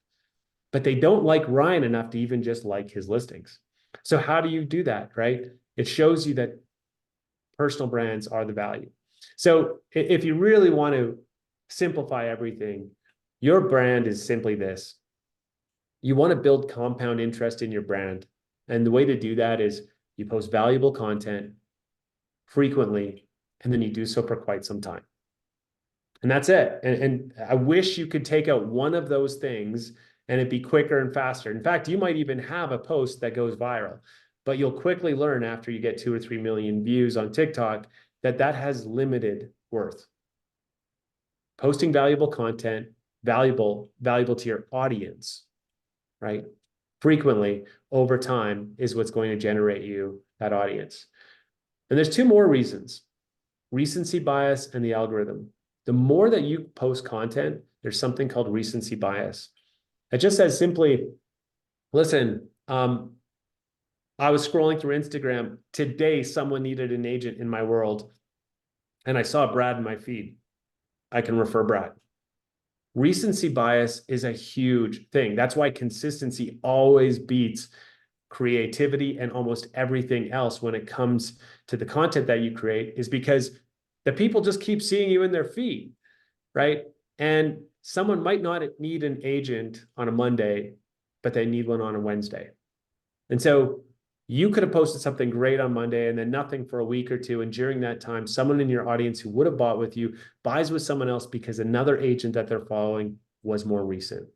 But they don't like Ryan enough to even just like his listings. So how do you do that, right? It shows you that personal brands are the value. So if you really want to simplify everything, your brand is simply this. You want to build compound interest in your brand. And the way to do that is you post valuable content frequently, and then you do so for quite some time. And that's it. And I wish you could take out one of those things and it'd be quicker and faster. In fact, you might even have a post that goes viral, but you'll quickly learn after you get 2 or 3 million views on TikTok that has limited worth. Posting valuable content, valuable to your audience, right? Frequently over time is what's going to generate you that audience. And there's 2 more reasons: recency bias and the algorithm. The more that you post content, there's something called recency bias. It just says simply, listen, I was scrolling through Instagram today, someone needed an agent in my world, and I saw Brad in my feed. I can refer Brad. Recency bias is a huge thing. That's why consistency always beats creativity and almost everything else when it comes to the content that you create, is because the people just keep seeing you in their feed, right? And someone might not need an agent on a Monday, but they need one on a Wednesday. And so you could have posted something great on Monday and then nothing for a week or 2. And during that time, someone in your audience who would have bought with you buys with someone else because another agent that they're following was more recent.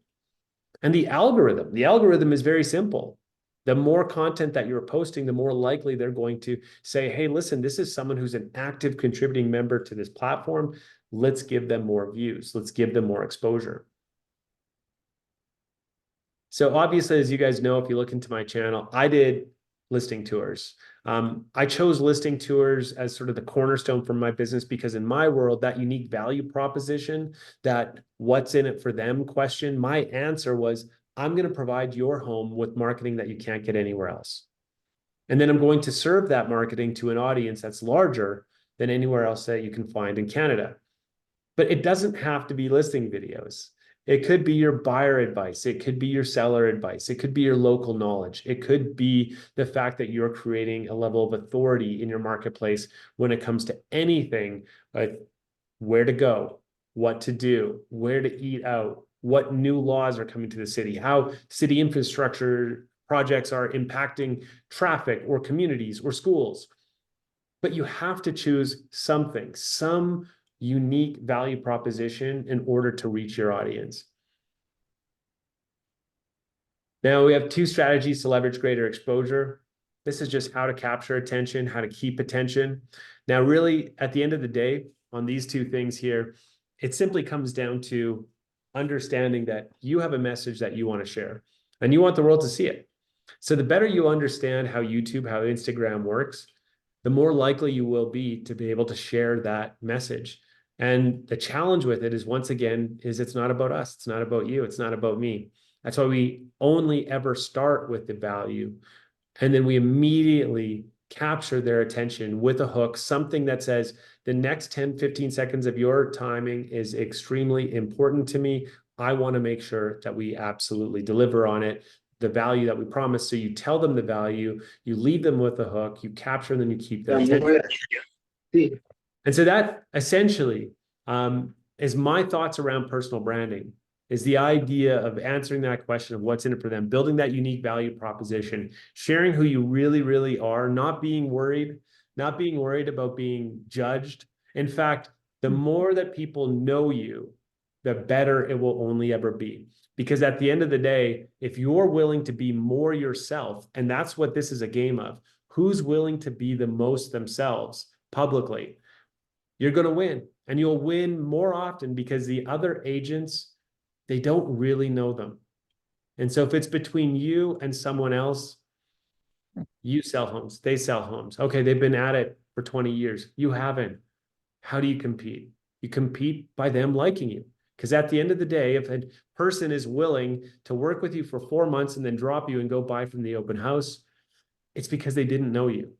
And the algorithm is very simple. The more content that you're posting, the more likely they're going to say, hey, listen, this is someone who's an active contributing member to this platform. Let's give them more views. Let's give them more exposure. So obviously, as you guys know, if you look into my channel, I did listing tours. I chose listing tours as sort of the cornerstone for my business because in my world, that unique value proposition, that what's in it for them question, my answer was, I'm going to provide your home with marketing that you can't get anywhere else. And then I'm going to serve that marketing to an audience that's larger than anywhere else that you can find in Canada. But it doesn't have to be listing videos. It could be your buyer advice. It could be your seller advice. It could be your local knowledge. It could be the fact that you're creating a level of authority in your marketplace when it comes to anything like where to go, what to do, where to eat out, what new laws are coming to the city, how city infrastructure projects are impacting traffic or communities or schools. But you have to choose something, some unique value proposition in order to reach your audience. Now we have 2 strategies to leverage greater exposure. This is just how to capture attention, how to keep attention. Now, really, at the end of the day, on these 2 things here, it simply comes down to understanding that you have a message that you want to share and you want the world to see it. So the better you understand how YouTube, how Instagram works, the more likely you will be to be able to share that message. And the challenge with it is, once again, is it's not about us. It's not about you. It's not about me. That's why we only ever start with the value. And then we immediately capture their attention with a hook, something that says the next 10, 15 seconds of your timing is extremely important to me. I want to make sure that we absolutely deliver on it, the value that we promised. So you tell them the value, you leave them with a hook, you capture them, and you keep their attention. And so that essentially is my thoughts around personal branding, is the idea of answering that question of what's in it for them, building that unique value proposition, sharing who you really, really are, not being worried about being judged. In fact, the more that people know you, the better it will only ever be. Because at the end of the day, if you're willing to be more yourself, and that's what this is a game of, who's willing to be the most themselves publicly, you're going to win. And you'll win more often because the other agents, they don't really know them. And so if it's between you and someone else, you sell homes, they sell homes. Okay, they've been at it for 20 years. You haven't. How do you compete? You compete by them liking you. Because at the end of the day, if a person is willing to work with you for 4 months and then drop you and go buy from the open house, it's because they didn't know you.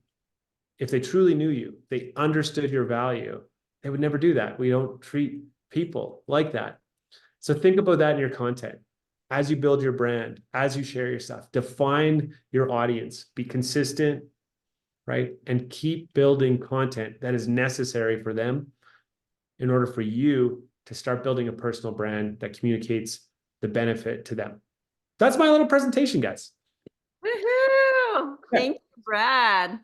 If they truly knew you, they understood your value, they would never do that. We don't treat people like that. So think about that in your content. As you build your brand, as you share your stuff, define your audience, be consistent, right? And keep building content that is necessary for them in order for you to start building a personal brand that communicates the benefit to them. That's my little presentation, guys. Woohoo! Thank you, Brad.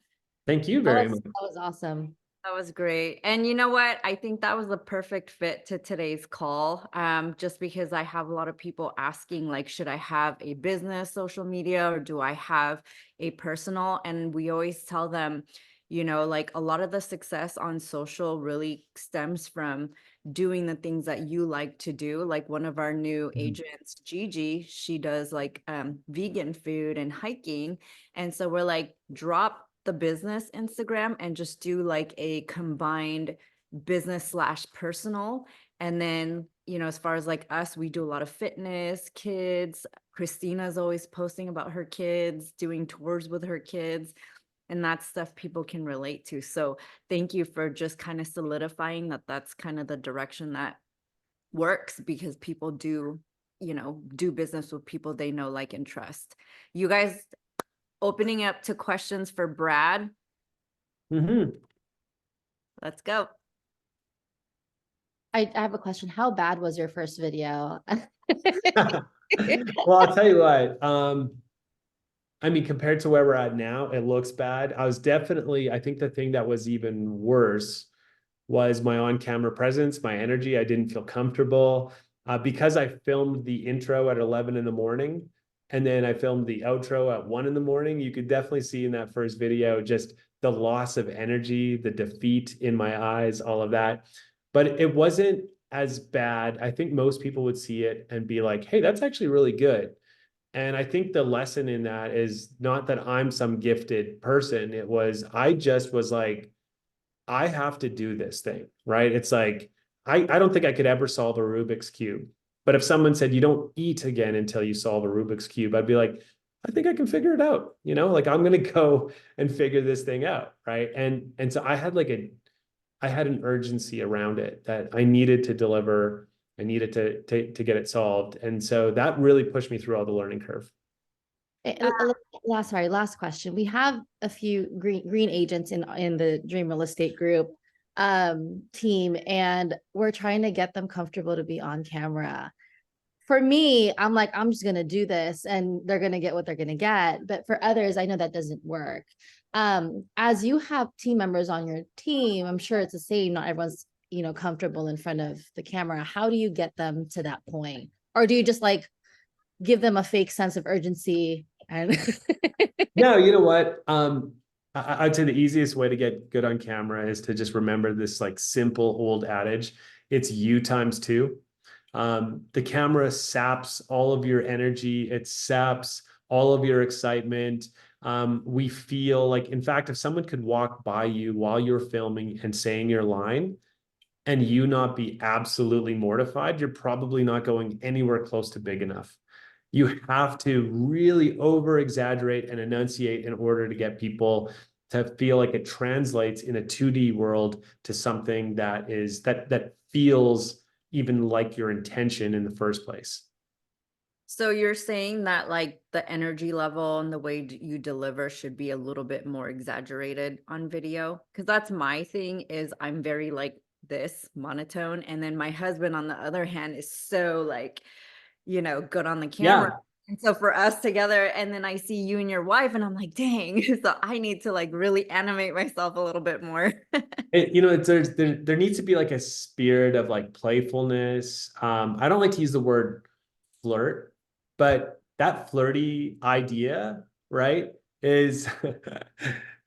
Thank you very much. That was awesome. That was great. And you know what? I think that was the perfect fit to today's call. Just because I have a lot of people asking, like, should I have a business social media or do I have a personal? And we always tell them, you know, like a lot of the success on social really stems from doing the things that you like to do. Like one of our new agents, Gigi, she does like vegan food and hiking. And so we're like, drop the business Instagram and just do like a combined business / personal. And then, you know, as far as like us, we do a lot of fitness, kids. Christina's always posting about her kids, doing tours with her kids. And that's stuff people can relate to. So thank you for just kind of solidifying that that's kind of the direction that works, because people do, you know, do business with people they know, like, and trust. You guys, opening up to questions for Brad. Let's go. I have a question. How bad was your first video? Well, I'll tell you what, I mean, compared to where we're at now, it looks bad. I think the thing that was even worse was my on-camera presence, my energy. I didn't feel comfortable because I filmed the intro at 11 in the morning. And then I filmed the outro at 1 in the morning. You could definitely see in that first video, just the loss of energy, the defeat in my eyes, all of that. But it wasn't as bad. I think most people would see it and be like, hey, that's actually really good. And I think the lesson in that is not that I'm some gifted person. It was, I just was like, I have to do this thing, right? It's like, I don't think I could ever solve a Rubik's Cube. But if someone said, you don't eat again until you solve a Rubik's Cube, I'd be like, I think I can figure it out. Like I'm going to go and figure this thing out. Right. And so I had an urgency around it that I needed to deliver. I needed to get it solved. And so that really pushed me through all the learning curve. Last question. We have a few green agents in the Dream Real Estate Group team, and we're trying to get them comfortable to be on camera. For me, I'm like, I'm just gonna do this and they're gonna get what they're gonna get. But for others, I know that doesn't work. As you have team members on your team, I'm sure it's the same. Not everyone's, comfortable in front of the camera. How do you get them to that point? Or do you just like give them a fake sense of urgency and No, you know what? I'd say the easiest way to get good on camera is to just remember this like simple old adage. It's you times two. The camera saps all of your energy. It saps all of your excitement. We feel like, in fact, if someone could walk by you while you're filming and saying your line and you not be absolutely mortified, you're probably not going anywhere close to big enough. You have to really over exaggerate and enunciate in order to get people to feel like it translates in a 2D world to something that feels even like your intention in the first place. So you're saying that like the energy level and the way you deliver should be a little bit more exaggerated on video? Because that's my thing, is I'm very like this monotone. And then my husband, on the other hand, is so like, good on the camera. Yeah. And so for us together, and then I see you and your wife and I'm like, dang, so I need to like really animate myself a little bit more. There needs to be like a spirit of like playfulness. I don't like to use the word flirt, but that flirty idea, right, is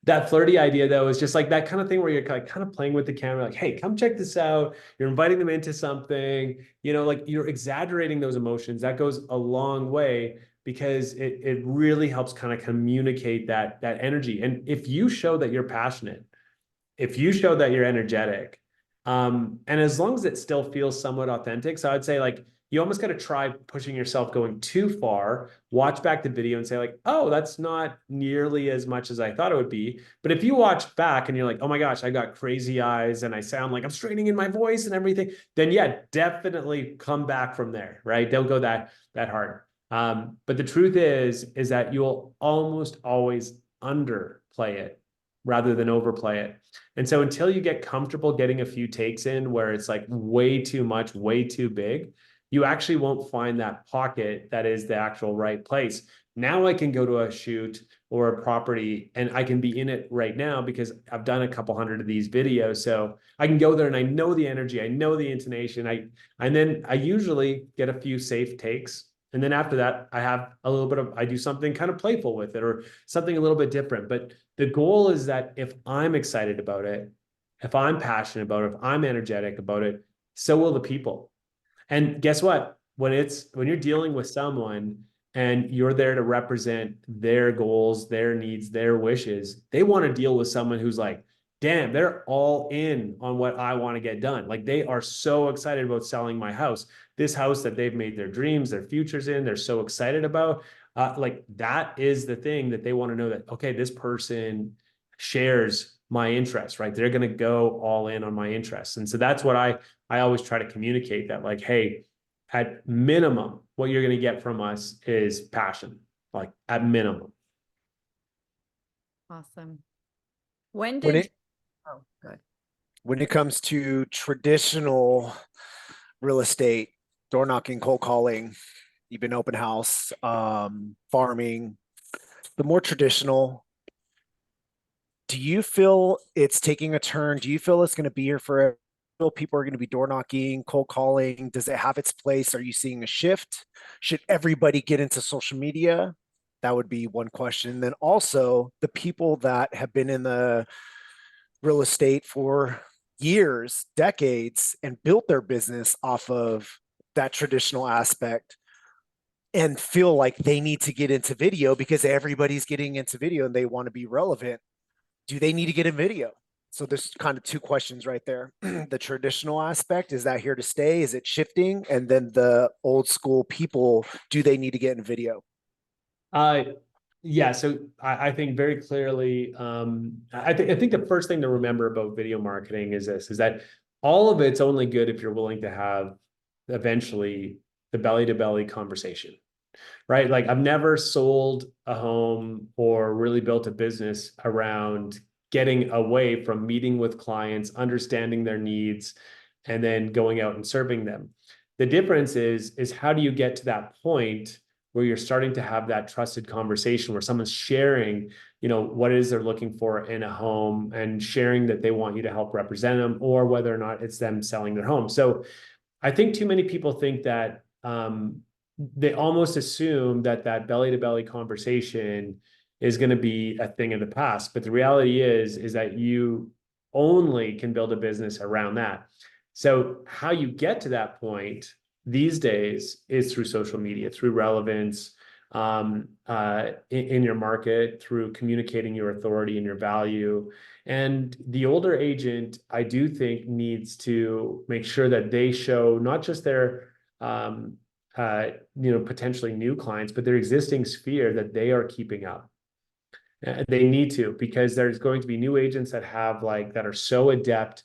that flirty idea though is just like that kind of thing where you're like kind of playing with the camera, like, hey, come check this out. You're inviting them into something, like you're exaggerating those emotions. That goes a long way because it really helps kind of communicate that energy. And if you show that you're passionate, if you show that you're energetic, and as long as it still feels somewhat authentic, so I'd say like, you almost got to try pushing yourself going too far, watch back the video and say like, oh, that's not nearly as much as I thought it would be. But if you watch back and you're like, oh my gosh, I got crazy eyes and I sound like I'm straining in my voice and everything, then yeah, definitely come back from there, right? Don't go that hard. But the truth is that you'll almost always underplay it rather than overplay it. And so until you get comfortable getting a few takes in where it's like way too much, way too big, you actually won't find that pocket that is the actual right place. Now I can go to a shoot or a property and I can be in it right now because I've done a couple hundred of these videos. So I can go there and I know the energy, I know the intonation. And then I usually get a few safe takes. And then after that, I have a little bit of, I do something kind of playful with it or something a little bit different. But the goal is that if I'm excited about it, if I'm passionate about it, if I'm energetic about it, so will the people. And guess what? When you're dealing with someone and you're there to represent their goals, their needs, their wishes, they want to deal with someone who's like, damn, they're all in on what I want to get done. Like they are so excited about selling my house, this house that they've made their dreams, their futures in, they're so excited about. Like that is the thing that they want to know that, okay, this person shares my interests, right? They're going to go all in on my interests. And so that's what I always try to communicate, that like, hey, at minimum, what you're going to get from us is passion, like at minimum. Awesome. When did oh, good. When it comes to traditional real estate, door knocking, cold calling, even open house, farming, the more traditional, do you feel it's taking a turn? Do you feel it's going to be here for people are going to be door knocking, cold calling? Does it have its place? Are you seeing a shift? Should everybody get into social media? That would be one question. Then also the people that have been in the real estate for years, decades, and built their business off of that traditional aspect. and feel like they need to get into video because everybody's getting into video and they want to be relevant. Do they need to get in video? So there's kind of two questions right there. The traditional aspect, is that here to stay? Is it shifting? And then the old school people, do they need to get in video? Yeah, so I think very clearly, I think the first thing to remember about video marketing is this, is that all of it's only good if you're willing to have eventually the belly to belly conversation, right? Like I've never sold a home or really built a business around getting away from meeting with clients, understanding their needs, and then going out and serving them. The difference is how do you get to that point where you're starting to have that trusted conversation where someone's sharing, what it is they're looking for in a home and sharing that they want you to help represent them, or whether or not it's them selling their home. So I think too many people think that they almost assume that belly to belly conversation is going to be a thing of the past. But the reality is that you only can build a business around that. So how you get to that point these days is through social media, through relevance in your market, through communicating your authority and your value. And the older agent, I do think, needs to make sure that they show not just their potentially new clients, but their existing sphere that they are keeping up. They need to, because there's going to be new agents that are so adept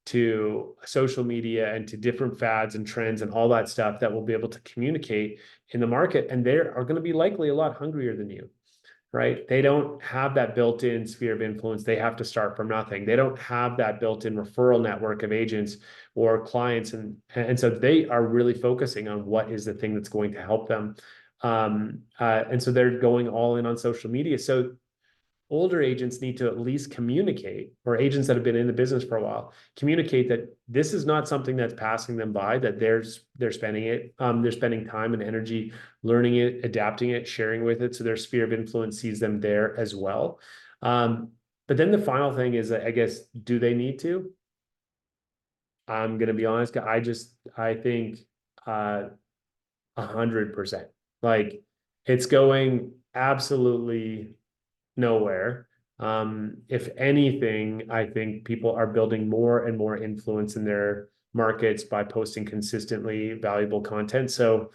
to social media and to different fads and trends and all that stuff that will be able to communicate in the market. And they are going to be likely a lot hungrier than you, right? They don't have that built-in sphere of influence. They have to start from nothing. They don't have that built-in referral network of agents or clients. And so they are really focusing on what is the thing that's going to help them. And so they're going all in on social media. So older agents need to at least communicate, or agents that have been in the business for a while, communicate that this is not something that's passing them by, that they're spending time and energy learning it, adapting it, sharing with it, so their sphere of influence sees them there as well. But then the final thing is, I guess, do they need to? I'm going to be honest, I think 100%. Like, it's going absolutely nowhere. If anything, I think people are building more and more influence in their markets by posting consistently valuable content. So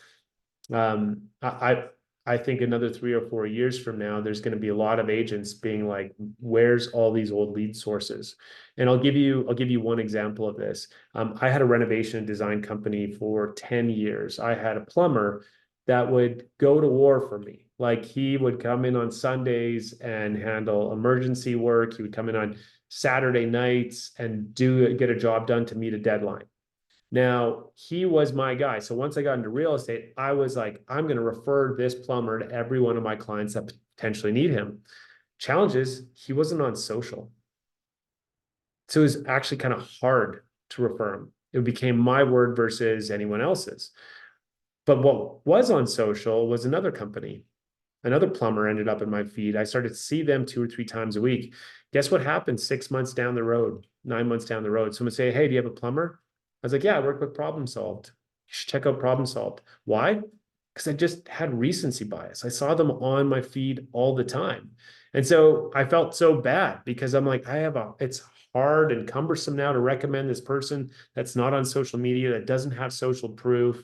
I think another 3 or 4 years from now, there's going to be a lot of agents being like, where's all these old lead sources? And I'll give you one example of this. I had a renovation and design company for 10 years. I had a plumber that would go to war for me. Like, he would come in on Sundays and handle emergency work. He would come in on Saturday nights and get a job done to meet a deadline. Now, he was my guy. So once I got into real estate, I was like, I'm going to refer this plumber to every one of my clients that potentially need him. Challenge is, he wasn't on social. So it was actually kind of hard to refer him. It became my word versus anyone else's. But what was on social was another company. Another plumber ended up in my feed. I started to see them 2 or 3 times a week. Guess what happened 6 months down the road, 9 months down the road? Someone say, hey, do you have a plumber? I was like, yeah, I work with Problem Solved. You should check out Problem Solved. Why? Because I just had recency bias. I saw them on my feed all the time. And so I felt so bad, because I'm like, it's hard and cumbersome now to recommend this person that's not on social media, that doesn't have social proof.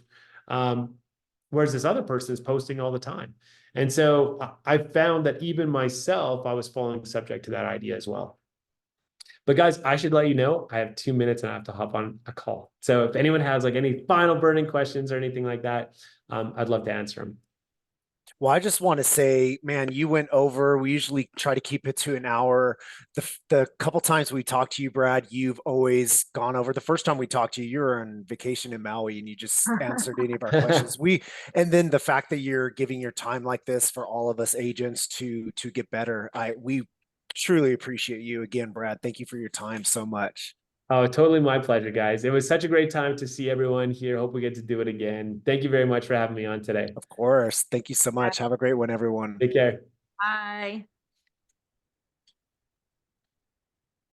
Whereas this other person is posting all the time. And so I found that even myself, I was falling subject to that idea as well. But guys, I should let you know, I have 2 minutes and I have to hop on a call. So if anyone has like any final burning questions or anything like that, I'd love to answer them. Well, I just want to say, man, you went over. We usually try to keep it to an hour. The couple times we talked to you, Brad, you've always gone over. The first time we talked to you, you were on vacation in Maui and you just answered any of our questions. And then the fact that you're giving your time like this for all of us agents to get better, we truly appreciate you again, Brad. Thank you for your time so much. Oh, totally my pleasure, guys. It was such a great time to see everyone here. Hope we get to do it again. Thank you very much for having me on today. Of course. Thank you so much. Have a great one, everyone. Take care. Bye.